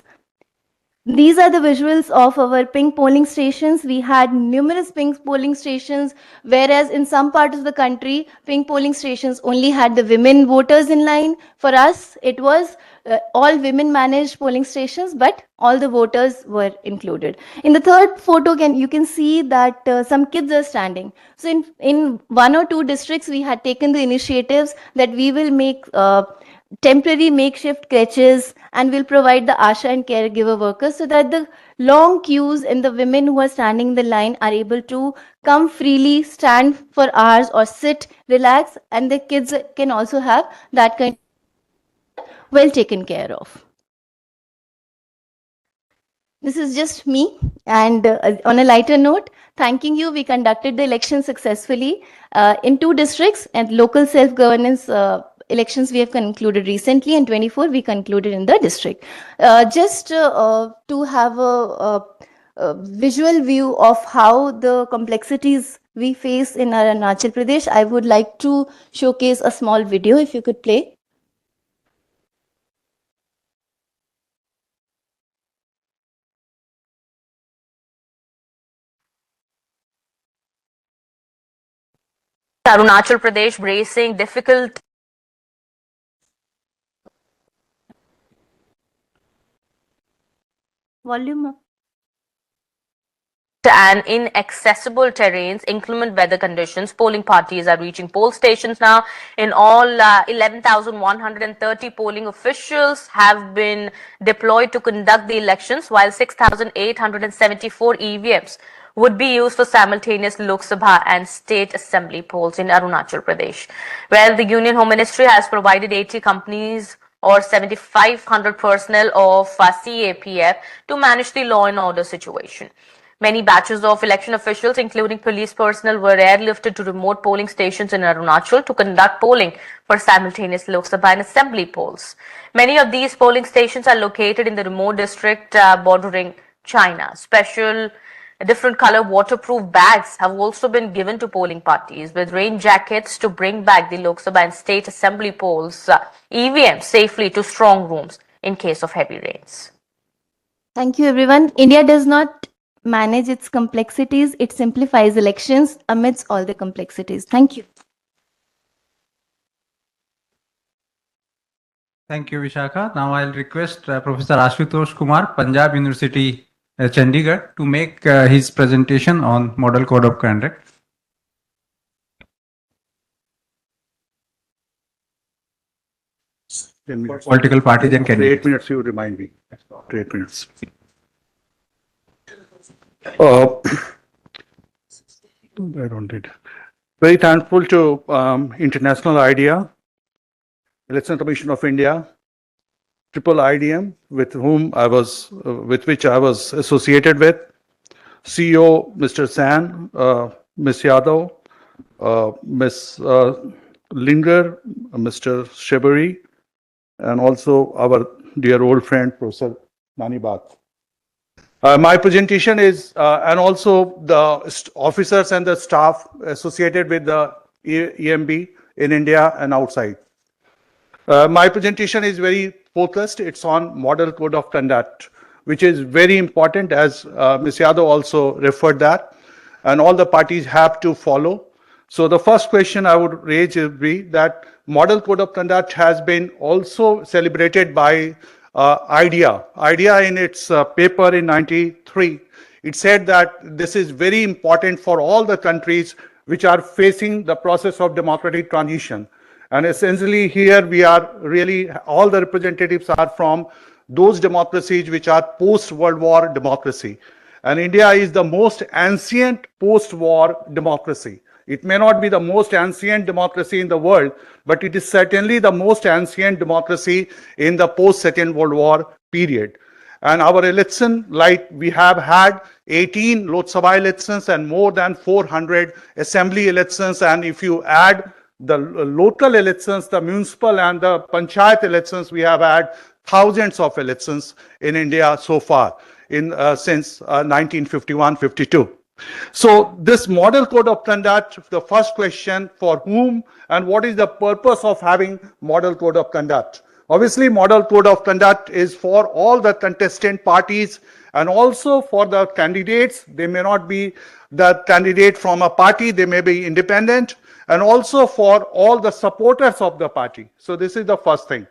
These are the visuals of our pink polling stations. We had numerous pink polling stations, whereas in some parts of the country, pink polling stations only had the women voters in line. For us, it was all women managed polling stations, but all the voters were included. In the third photo, you can see that some kids are standing. So in 1 or 2 districts, we had taken the initiatives that we will make temporary makeshift creches, and will provide the ASHA and caregiver workers so that the long queues, and the women who are standing in the line are able to come freely, stand for hours or sit, relax, and the kids can also have that kind of well taken care of. This is just me. And on a lighter note, thanking you, we conducted the election successfully in 2 districts, and local self-governance elections we have concluded recently, and 24 we concluded in the district. Just to have a visual view of how the complexities we face in Arunachal Pradesh, I would like to showcase a small video, if you could play. Arunachal Pradesh bracing difficult Volume up. and inaccessible terrains, inclement weather conditions. Polling parties are reaching poll stations now. In all, 11,130 polling officials have been deployed to conduct the elections, while 6,874 EVMs would be used for simultaneous Lok Sabha and state assembly polls in Arunachal Pradesh, where the Union Home Ministry has provided 80 companies or 7,500 personnel of CAPF to manage the law and order situation. Many batches of election officials, including police personnel, were airlifted to remote polling stations in Arunachal to conduct polling for simultaneous Lok Sabha and assembly polls. Many of these polling stations are located in the remote district bordering China. Special different color waterproof bags have also been given to polling parties with rain jackets to bring back the Lok Sabha and state assembly polls EVM safely to strong rooms in case of heavy rains. Thank you, everyone. India does not manage its complexities, it simplifies elections amidst all the complexities. Thank you. Thank you, Vishakha. Now I'll request Professor Ashutosh Kumar, Punjab University, Chandigarh, to make his presentation on Model Code of Conduct. Political parties and candidates. 8 minutes, you remind me. 8 minutes. I don't need. Very thankful to International IDEA, Election Commission of India, IIIDEM, with which I was associated with, CEO Mr. San, Ms. Yadav, Ms. Linger, Mr. Shebari, and also our dear old friend, Professor Nani Bath. My presentation is, and also the officers and the staff associated with the EMB in India and outside. My presentation is very focused. It's on Model Code of Conduct, which is very important, as Ms. Yadav also referred that, and all the parties have to follow. So the first question I would raise would be that Model Code of Conduct has been also celebrated by IDEA. IDEA in its paper in 93, it said that this is very important for all the countries which are facing the process of democratic transition. And essentially here we are really, all the representatives are from those democracies which are post-World War democracy. And India is the most ancient post-war democracy. It may not be the most ancient democracy in the world, but it is certainly the most ancient democracy in the post-Second World War period. And our election, like we have had 18 Lok Sabha elections and more than 400 assembly elections. And if you add the local elections, the municipal and the panchayat elections, we have had thousands of elections in India so far since 1951-52. So this Model Code of Conduct, the first question, for whom and what is the purpose of having Model Code of Conduct? Obviously, Model Code of Conduct is for all the contestant parties and also for the candidates. They may not be the candidate from a party, they may be independent, and also for all the supporters of the party. So this is the first thing.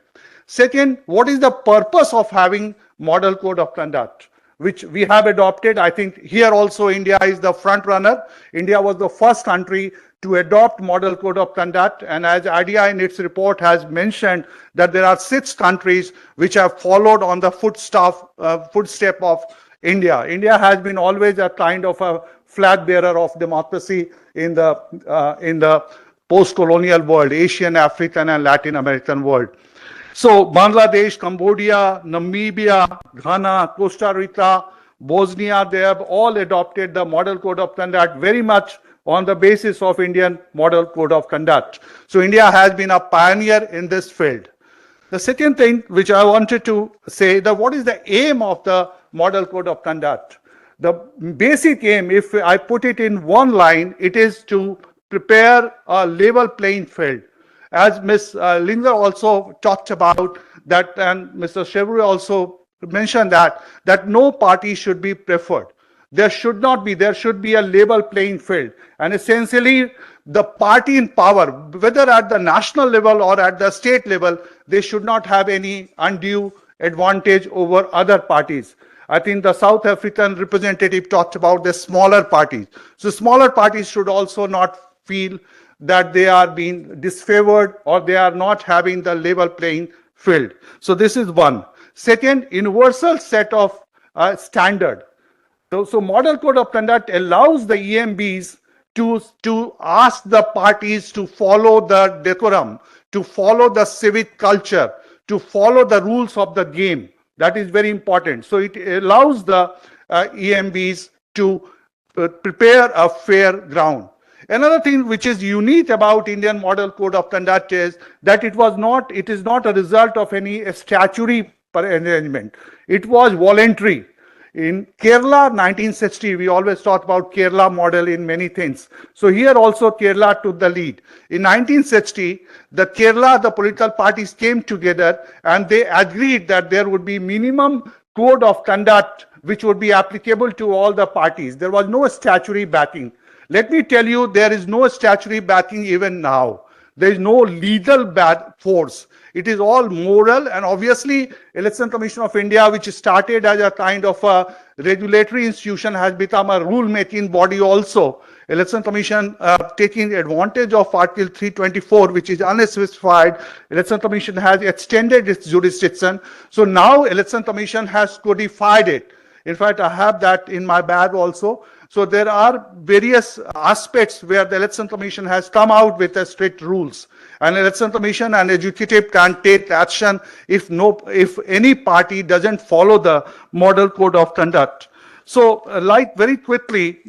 Second, what is the purpose of having Model Code of Conduct, which we have adopted? I think here also India is the front runner. India was the first country to adopt Model Code of Conduct, and as IDEA in its report has mentioned that there are 6 countries which have followed on the footstep of India. India has been always a kind of a flag bearer of democracy in the post-colonial world, Asian, African, and Latin American world. So Bangladesh, Cambodia, Namibia, Ghana, Costa Rica, Bosnia, they have all adopted the model code of conduct very much on the basis of Indian model code of conduct. So India has been a pioneer in this field. The second thing which I wanted to say, that what is the aim of the model code of conduct? The basic aim, if I put it in one line, it is to prepare a level playing field. As Ms. Linger also talked about that, and Mr. Chevrolet also mentioned that no party should be preferred. There should not be, there should be a level playing field. And essentially, the party in power, whether at the national level or at the state level, they should not have any undue advantage over other parties. I think the South African representative talked about the smaller parties. So smaller parties should also not feel that they are being disfavored or they are not having the level playing field. So this is one. Second, universal set of standard. So model code of conduct allows the EMBs to ask the parties to follow the decorum, to follow the civic culture, to follow the rules of the game. That is very important. So it allows the EMBs to prepare a fair ground. Another thing which is unique about Indian Model Code of Conduct is that it is not a result of any statutory arrangement. It was voluntary. In Kerala, 1960, we always talk about Kerala model in many things. So here also Kerala took the lead. In 1960, the political parties came together and they agreed that there would be minimum code of conduct which would be applicable to all the parties. There was no statutory backing. Let me tell you, there is no statutory backing even now. There is no legal bad force. It is all moral, and obviously Election Commission of India, which started as a kind of a regulatory institution, has become a rule-making body also. Election Commission taking advantage of Article 324, which is unspecified. Election Commission has extended its jurisdiction. So now Election Commission has codified it. In fact, I have that in my bag also. So there are various aspects where the Election Commission has come out with strict rules. And Election Commission and executive can take action if any party doesn't follow the model code of conduct. So like very quickly,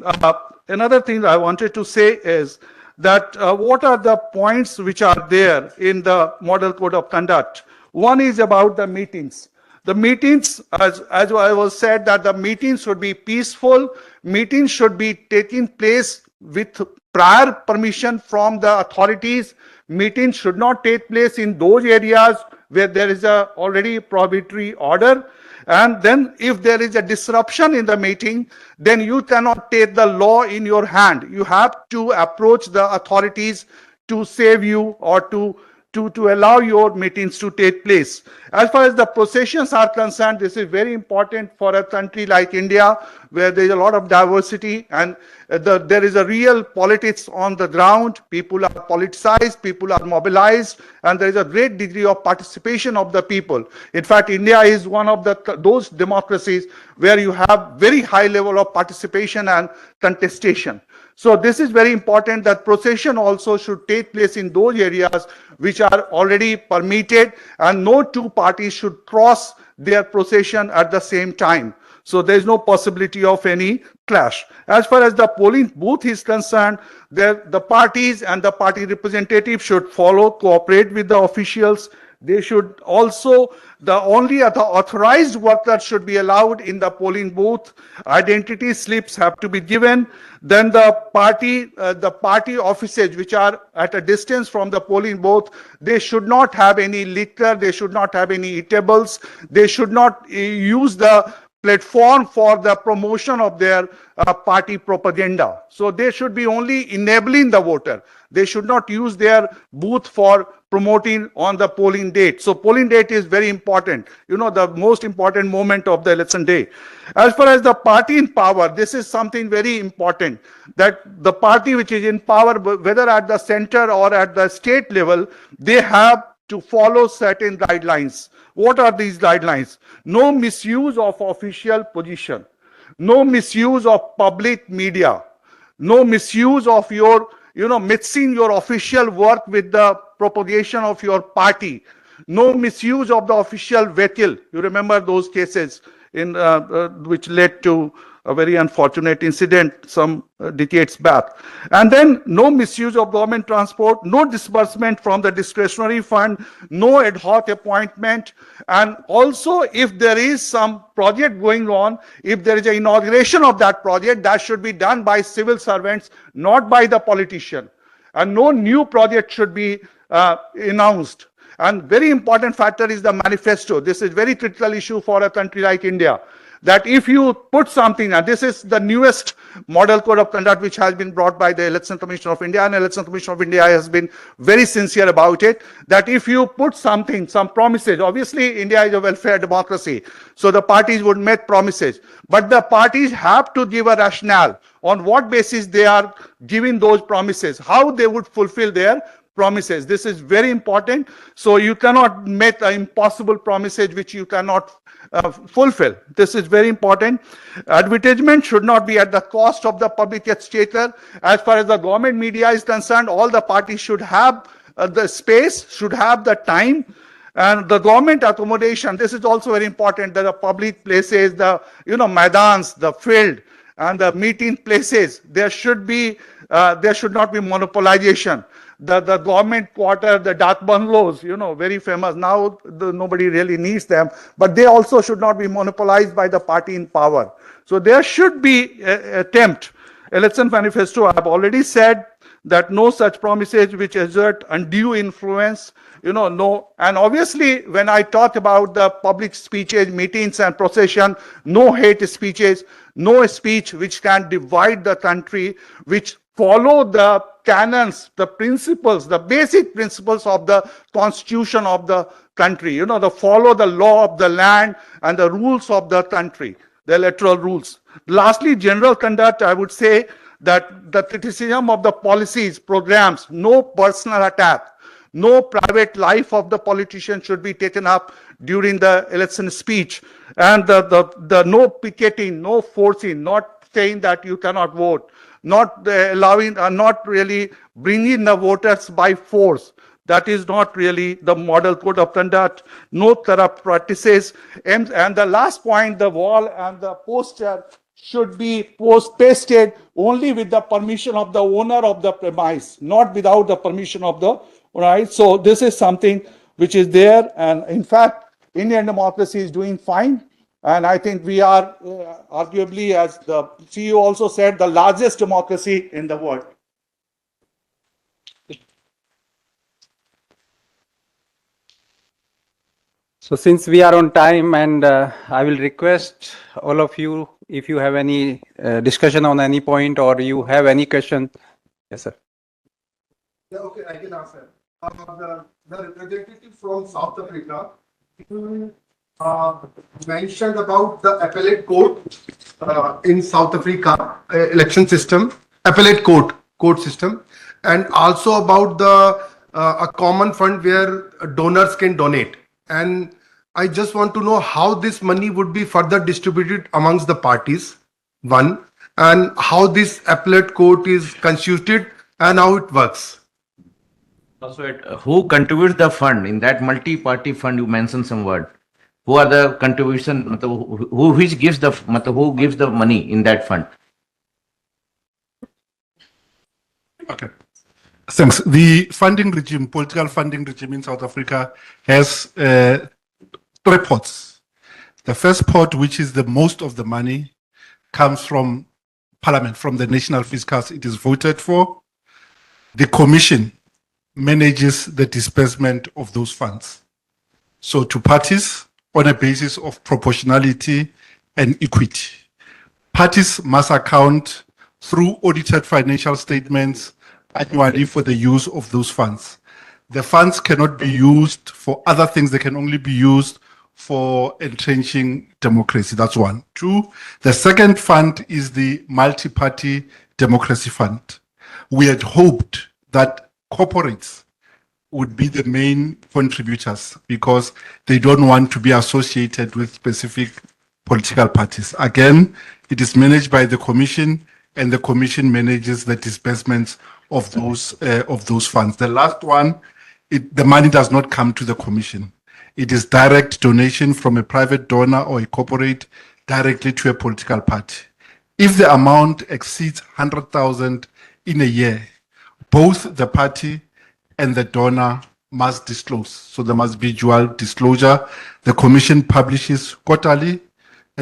another thing I wanted to say is that what are the points which are there in the model code of conduct? One is about the meetings. The meetings, as I was said, that the meetings should be peaceful. Meetings should be taking place with prior permission from the authorities. Meetings should not take place in those areas where there is a already prohibitory order. And then if there is a disruption in the meeting, then you cannot take the law in your hand. You have to approach the authorities to save you or to allow your meetings to take place. As far as the processions are concerned, this is very important for a country like India, where there is a lot of diversity and there is a real politics on the ground. People are politicized, people are mobilized, and there is a great degree of participation of the people. In fact, India is one of those democracies where you have very high level of participation and contestation. So this is very important, that procession also should take place in those areas which are already permitted, and no two parties should cross their procession at the same time. So there is no possibility of any clash. As far as the polling booth is concerned, the parties and the party representatives should cooperate with the officials. They should also, only the authorized workers should be allowed in the polling booth. Identity slips have to be given. Then the party offices which are at a distance from the polling booth, they should not have any liquor, they should not have any eatables, they should not use the platform for the promotion of their party propaganda. So they should be only enabling the voter. They should not use their booth for promoting on the polling date. So polling date is very important, the most important moment of the election day. As far as the party in power, this is something very important, that the party which is in power, whether at the center or at the state level, they have to follow certain guidelines. What are these guidelines? No misuse of official position. no misuse of public media, no misuse of your, mixing your official work with the propagation of your party, no misuse of the official vehicle. You remember those cases in which led to a very unfortunate incident some decades back. And then no misuse of government transport, no disbursement from the discretionary fund, no ad hoc appointment. And also, if there is some project going on, if there is an inauguration of that project, that should be done by civil servants, not by the politician. And no new project should be announced. And very important factor is the manifesto. This is very critical issue for a country like India. That if you put something, and this is the newest model code of conduct which has been brought by the Election Commission of India, and Election Commission of India has been very sincere about it, that if you put something, some promises, obviously India is a welfare democracy, so the parties would make promises, but the parties have to give a rationale on what basis they are giving those promises, how they would fulfill their promises. This is very important. So you cannot make impossible promises which you cannot fulfill. This is very important. Advertisement should not be at the cost of the public exchequer. As far as the government media is concerned, all the parties should have the space, should have the time. And the government accommodation, this is also very important, that the public places, the maidans, the field, and the meeting places, there should not be monopolization. The government quarter, the Dak bungalows, very famous. Now nobody really needs them, but they also should not be monopolized by the party in power. So there should be attempt. Election manifesto, I have already said that no such promises which exert undue influence, no. And obviously, when I talk about the public speeches, meetings and procession, no hate speeches, no speech which can divide the country, which follow the canons, the principles, the basic principles of the constitution of the country, follow the law of the land and the rules of the country, the electoral rules. Lastly, general conduct, I would say that the criticism of the policies, programs, no personal attack, no private life of the politician should be taken up during the election speech, and the no picketing, no forcing, not saying that you cannot vote, not allowing, not really bringing the voters by force. That is not really the model code of conduct. No corrupt practices. And the last point, the wall and the poster should be pasted only with the permission of the owner of the premise, not without the permission of the, right? So this is something which is there. And in fact, Indian democracy is doing fine. And I think we are arguably, as the CEO also said, the largest democracy in the world. So since we are on time, and I will request all of you, if you have any discussion on any point or you have any question. Yes, sir. Yeah, okay, I can answer. The representative from South Africa mentioned about the appellate court in South Africa election system, appellate court system, and also about the a common fund where donors can donate. And I just want to know how this money would be further distributed amongst the parties, one, and how this appellate court is constituted and how it works. Also, who contributes the fund in that multi-party fund? You mentioned some word. Who are the contribution? Who gives the money in that fund? Okay. Thanks. The funding regime, political funding regime in South Africa has three pots. The first pot, which is the most of the money, comes from Parliament, from the National Fiscus. It is voted for. The Commission manages the disbursement of those funds. So to parties on a basis of proportionality and equity. Parties must account through audited financial statements annually for the use of those funds. The funds cannot be used for other things. They can only be used for entrenching democracy. That's one. Two, the second fund is the multi-party democracy fund. We had hoped that corporates would be the main contributors because they don't want to be associated with specific political parties. Again, it is managed by the Commission, and the Commission manages the disbursements of those funds. The last one, the money does not come to the Commission. It is direct donation from a private donor or a corporate directly to a political party. If the amount exceeds 100,000 in a year, both the party and the donor must disclose. So there must be dual disclosure. The Commission publishes quarterly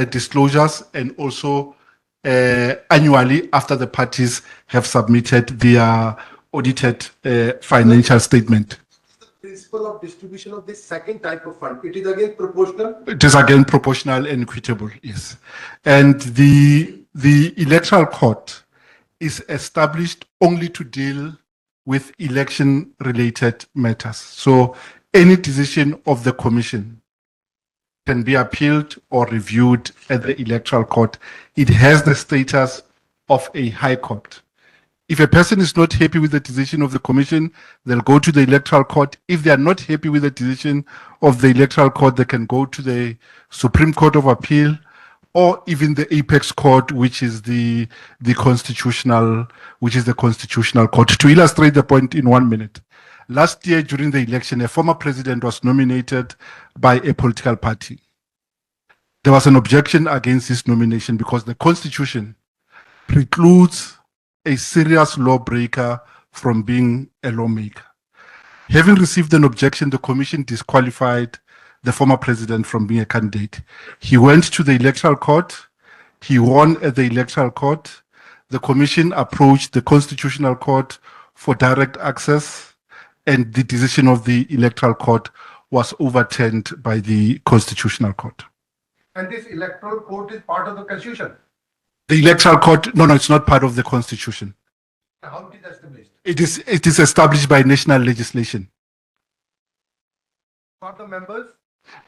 disclosures and also annually after the parties have submitted their audited financial statement. Principle of distribution of this second type of fund. It is again proportional. It is again proportional and equitable, yes. And the electoral court is established only to deal with election related matters. So any decision of the commission can be appealed or reviewed at the electoral court. It has the status of a high court. If a person is not happy with the decision of the commission, they'll go to the electoral court. If they are not happy with the decision of the electoral court, they can go to the Supreme Court of Appeal or even the apex court, which is the constitutional court. To illustrate the point in 1 minute, last year during the election, a former president was nominated by a political party. There was an objection against his nomination because the constitution precludes a serious lawbreaker from being a lawmaker. Having received an objection, the commission disqualified the former president from being a candidate. He went to the electoral court. He won at the electoral court. The commission approached the constitutional court for direct access, and the decision of the electoral court was overturned by the constitutional court. And this electoral court is part of the constitution. The electoral court, no, it's not part of the constitution. How it is established? It is established by national legislation. For the members?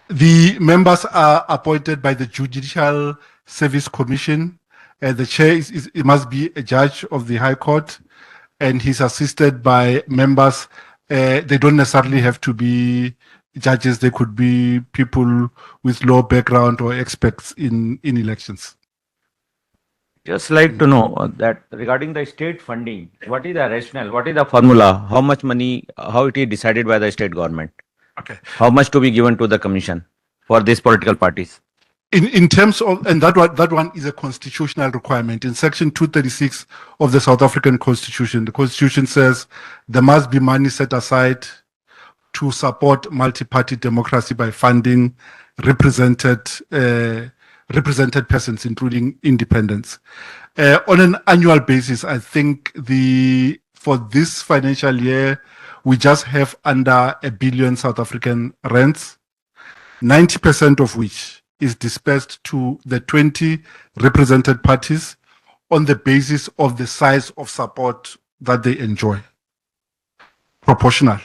The members are appointed by the Judicial Service Commission. The chair it must be a judge of the High Court, and he's assisted by members. They don't necessarily have to be judges. They could be people with law background or experts in elections. Just like to know that regarding the state funding, what is the rationale? What is the formula? How much money, how it is decided by the state government? Okay. How much to be given to the commission for these political parties? In terms of, and that one is a constitutional requirement. In section 236 of the South African Constitution, the Constitution says there must be money set aside to support multi-party democracy by funding represented persons, including independents. On an annual basis, I think for this financial year, we just have under 1 billion South African rands, 90% of which is dispersed to the 20 represented parties on the basis of the size of support that they enjoy. Proportional.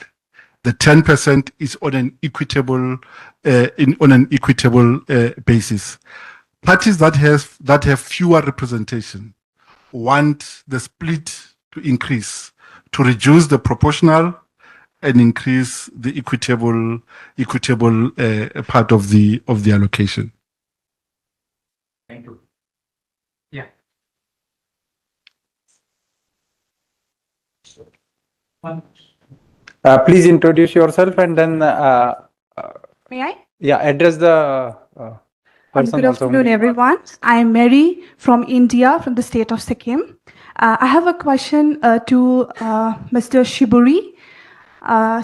The 10% is on an equitable basis. Parties that have fewer representation want the split to increase, to reduce the proportional and increase the equitable part of the allocation. Thank you. Yeah. Please introduce yourself and then May I? yeah, address the person. Good afternoon, everyone. I am Mary from India, from the state of Sikkim. I have a question to Mr. Shiburi.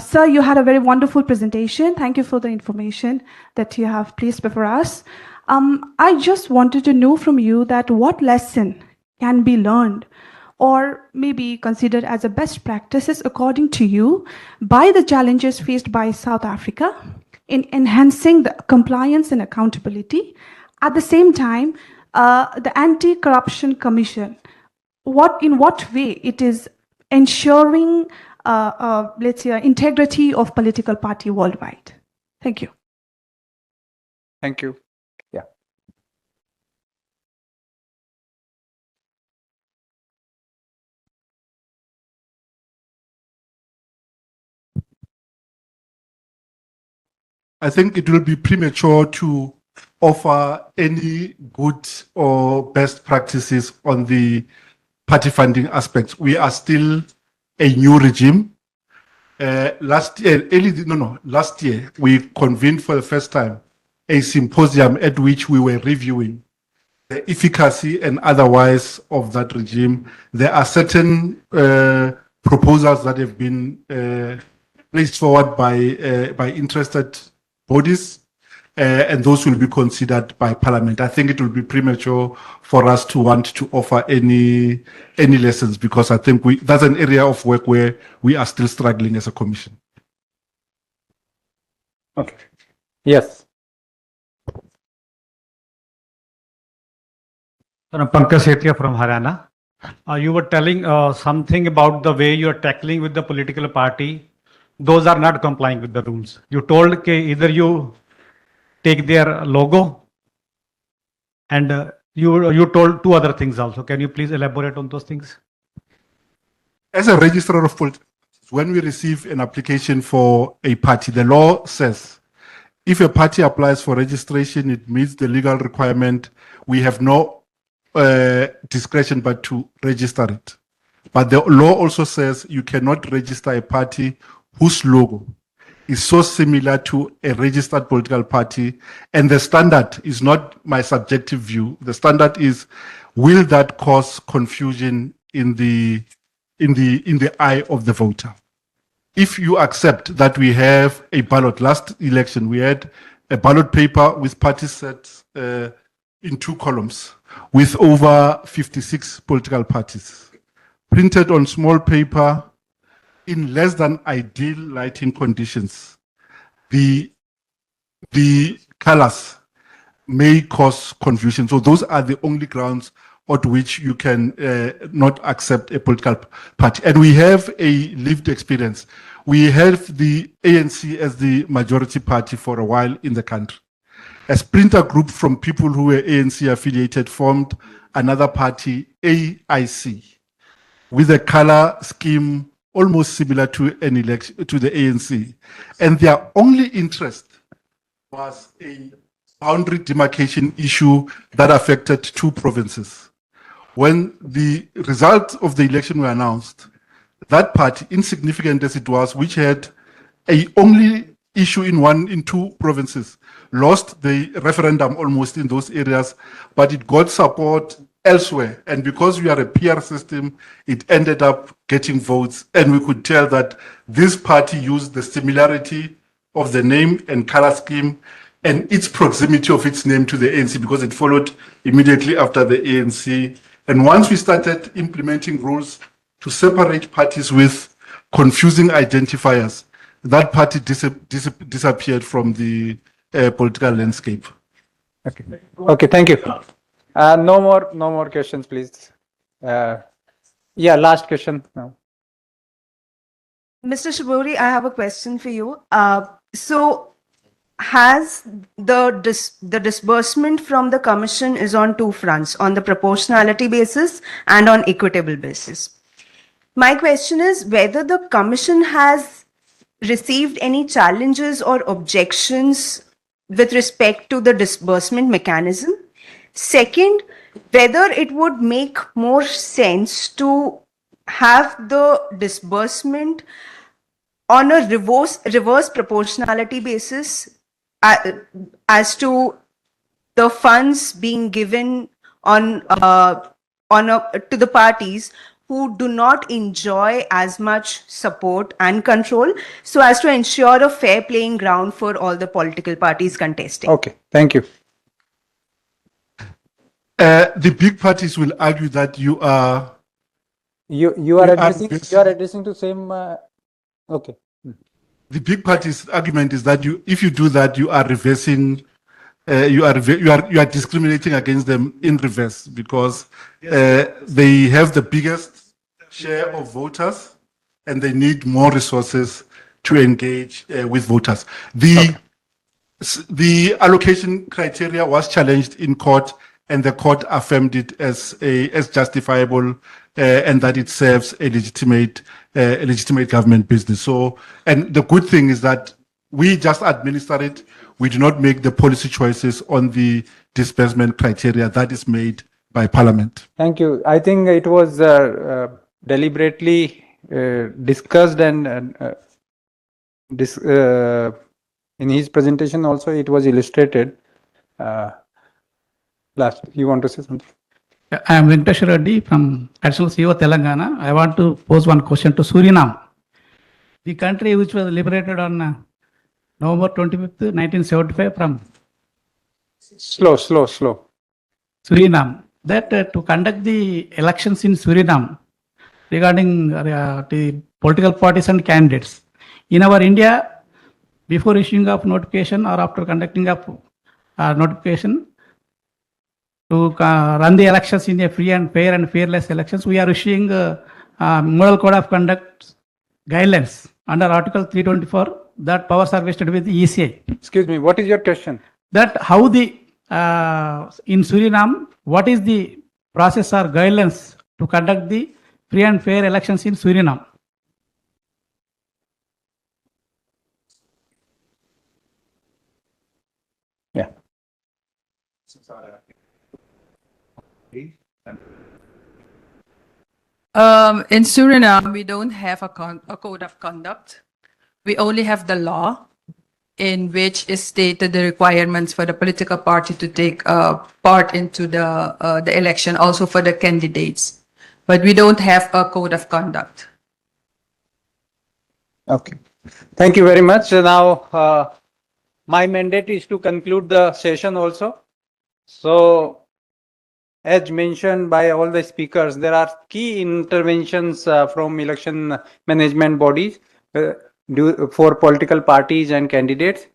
Sir, you had a very wonderful presentation. Thank you for the information that you have placed before us. I just wanted to know from you that what lesson can be learned or maybe considered as a best practices according to you by the challenges faced by South Africa in enhancing the compliance and accountability. At the same time, the Anti-Corruption Commission, in what way it is ensuring let's say, integrity of political party worldwide. Thank you. Thank you. Yeah. I think it will be premature to offer any good or best practices on the party funding aspects. We are still a new regime. Last year, we convened for the first time a symposium at which we were reviewing the efficacy and otherwise of that regime. There are certain proposals that have been placed forward by interested bodies, and those will be considered by Parliament. I think it will be premature for us to want to offer any lessons, because I think that's an area of work where we are still struggling as a Commission. Okay. Yes. Pankaj Sethia from Haryana. You were telling something about the way you are tackling with the political party. Those are not complying with the rules. You told either you take their logo, and you told two other things also. Can you please elaborate on those things? As a registrar of politics, when we receive an application for a party, the law says if a party applies for registration, it meets the legal requirement. We have no discretion but to register it. But the law also says you cannot register a party whose logo is so similar to a registered political party. And the standard is not my subjective view. The standard is, will that cause confusion in the eye of the voter? If you accept that we have a ballot, last election we had a ballot paper with party sets in 2 columns with over 56 political parties, printed on small paper in less than ideal lighting conditions. The colors may cause confusion. So those are the only grounds on which you can not accept a political party. And we have a lived experience. We have the ANC as the majority party for a while in the country. A splinter group from people who were ANC affiliated formed another party, AIC, with a color scheme almost similar to an election to the ANC. And their only interest was a boundary demarcation issue that affected 2 provinces. When the results of the election were announced, that party, insignificant as it was, which had a only issue in 2 provinces, lost the referendum almost in those areas, but it got support elsewhere. And because we are a PR system, it ended up getting votes. And we could tell that this party used the similarity of the name and color scheme and its proximity of its name to the ANC, because it followed immediately after the ANC. And once we started implementing rules to separate parties with confusing identifiers, that party disappeared from the political landscape. Okay. Okay. Thank you. No more questions, please. Yeah. Last question now. Mr. Shibori, I have a question for you. So, has the disbursement from the commission is on 2 fronts, on the proportionality basis and on equitable basis. My question is whether the commission has received any challenges or objections with respect to the disbursement mechanism. Second, whether it would make more sense to have the disbursement on a reverse proportionality basis as to the funds being given to the parties who do not enjoy as much support and control, so as to ensure a fair playing ground for all the political parties contesting. Okay. Thank you. The big parties will argue that you are addressing to same. Okay. The big party's argument is that if you do that, you are reversing. You are discriminating against them in reverse, because they have the biggest share of voters and they need more resources to engage with voters. The allocation criteria was challenged in court, and the court affirmed it as justifiable, and that it serves a legitimate government business. So, and the good thing is that we just administer it. we do not make the policy choices on the disbursement criteria that is made by Parliament. Thank you. I think it was deliberately discussed and in his presentation also it was illustrated. Last, you want to say something? I am Venkatesh Reddy from Additional CEO Telangana. I want to pose one question to Suriname. The country which was liberated on November 25th, 1975 from Slow. Suriname. That to conduct the elections in Suriname regarding the political parties and candidates. In our India, before issuing of notification or after conducting of notification, to run the elections in a free and fair and fearless elections, we are issuing model code of conduct guidelines under Article 324 that powers are vested with the ECI. Excuse me, what is your question? That how the in Suriname, what is the process or guidelines to conduct the free and fair elections in Suriname? Yeah. In Suriname, we don't have a code of conduct. We only have the law in which is stated the requirements for the political party to take part into the election, also for the candidates. But we don't have a code of conduct. Okay. Thank you very much. Now, my mandate is to conclude the session also. So, as mentioned by all the speakers, there are key interventions from election management bodies for political parties and candidates.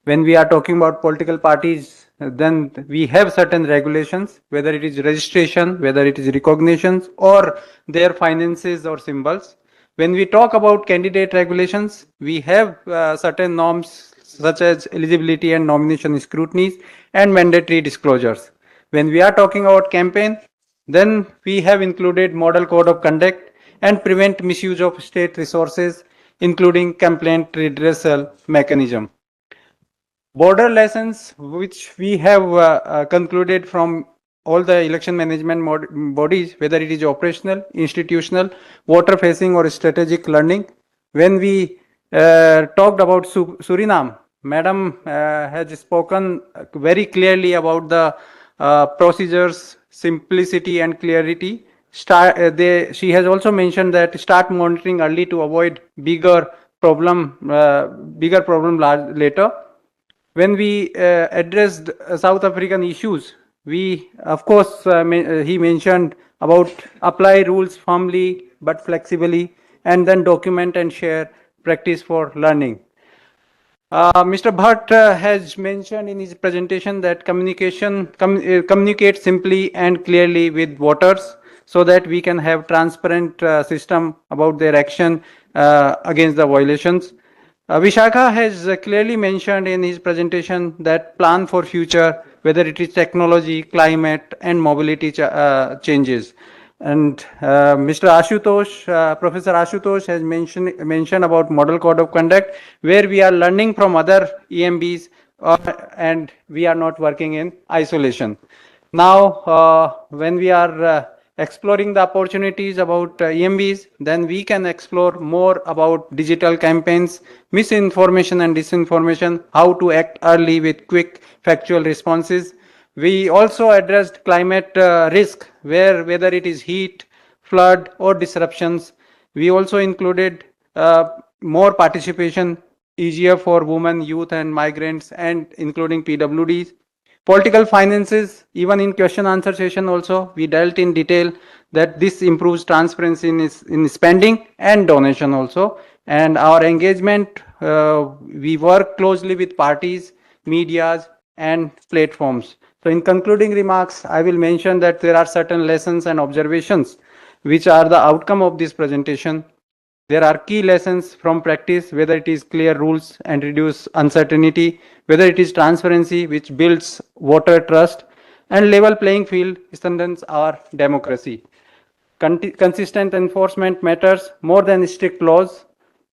When we are talking about political parties, then we have certain regulations, whether it is registration, whether it is recognitions, or their finances or symbols. When we talk about candidate regulations, we have certain norms such as eligibility and nomination scrutinies and mandatory disclosures. When we are talking about campaign, then we have included model code of conduct and prevent misuse of state resources, including complaint redressal mechanism. Border lessons, which we have concluded from all the election management bodies, whether it is operational, institutional, water facing or strategic learning. When we talked about Suriname, Madam has spoken very clearly about the procedures, simplicity and clarity. She has also mentioned that start monitoring early to avoid bigger problem later. When we addressed South African issues, we, of course, he mentioned about apply rules firmly but flexibly, and then document and share practice for learning. Mr. Bhatt has mentioned in his presentation that communicate simply and clearly with voters so that we can have transparent system about their action against the violations. Vishakha has clearly mentioned in his presentation that plan for future, whether it is technology, climate, and mobility changes. And Mr. Ashutosh, Professor Ashutosh has mentioned about model code of conduct, where we are learning from other EMBs and we are not working in isolation. Now, when we are exploring the opportunities about EMBs, then we can explore more about digital campaigns, misinformation and disinformation, how to act early with quick factual responses. We also addressed climate risk, whether it is heat, flood or disruptions. We also included more participation, easier for women, youth and migrants, and including PWDs. Political finances, even in question answer session also, we dealt in detail that this improves transparency in spending and donation also. And our engagement, we work closely with parties, medias and platforms. So in concluding remarks, I will mention that there are certain lessons and observations which are the outcome of this presentation. There are key lessons from practice, whether it is clear rules and reduce uncertainty, whether it is transparency, which builds voter trust, and level playing field strengthens our democracy. Consistent enforcement matters more than strict laws.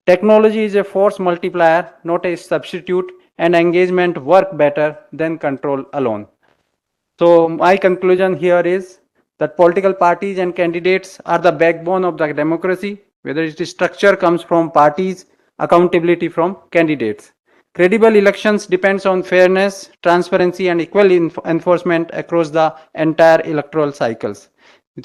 Technology is a force multiplier, not a substitute, and engagement work better than control alone. So my conclusion here is that political parties and candidates are the backbone of the democracy, whether its structure comes from parties, accountability from candidates. Credible elections depends on fairness, transparency, and equal enforcement across the entire electoral cycles.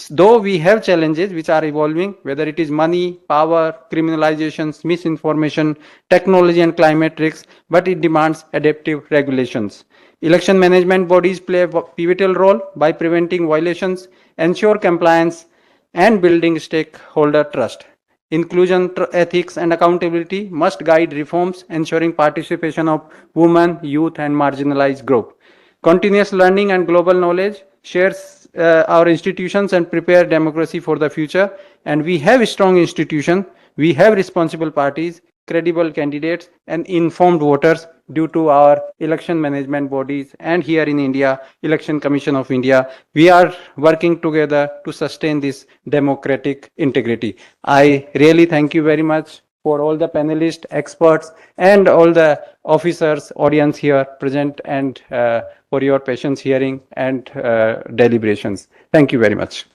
Though we have challenges which are evolving, whether it is money, power, criminalizations, misinformation, technology, and climate risks, but it demands adaptive regulations. Election management bodies play a pivotal role by preventing violations, ensure compliance, and building stakeholder trust. Inclusion, ethics, and accountability must guide reforms, ensuring participation of women, youth, and marginalized groups. Continuous learning and global knowledge shares our institutions and prepare democracy for the future. And we have strong institutions, we have responsible parties, credible candidates, and informed voters due to our election management bodies. And here in India, Election Commission of India, we are working together to sustain this democratic integrity. I really thank you very much for all the panelists, experts, and all the officers, audience here present, and for your patience hearing and deliberations. Thank you very much.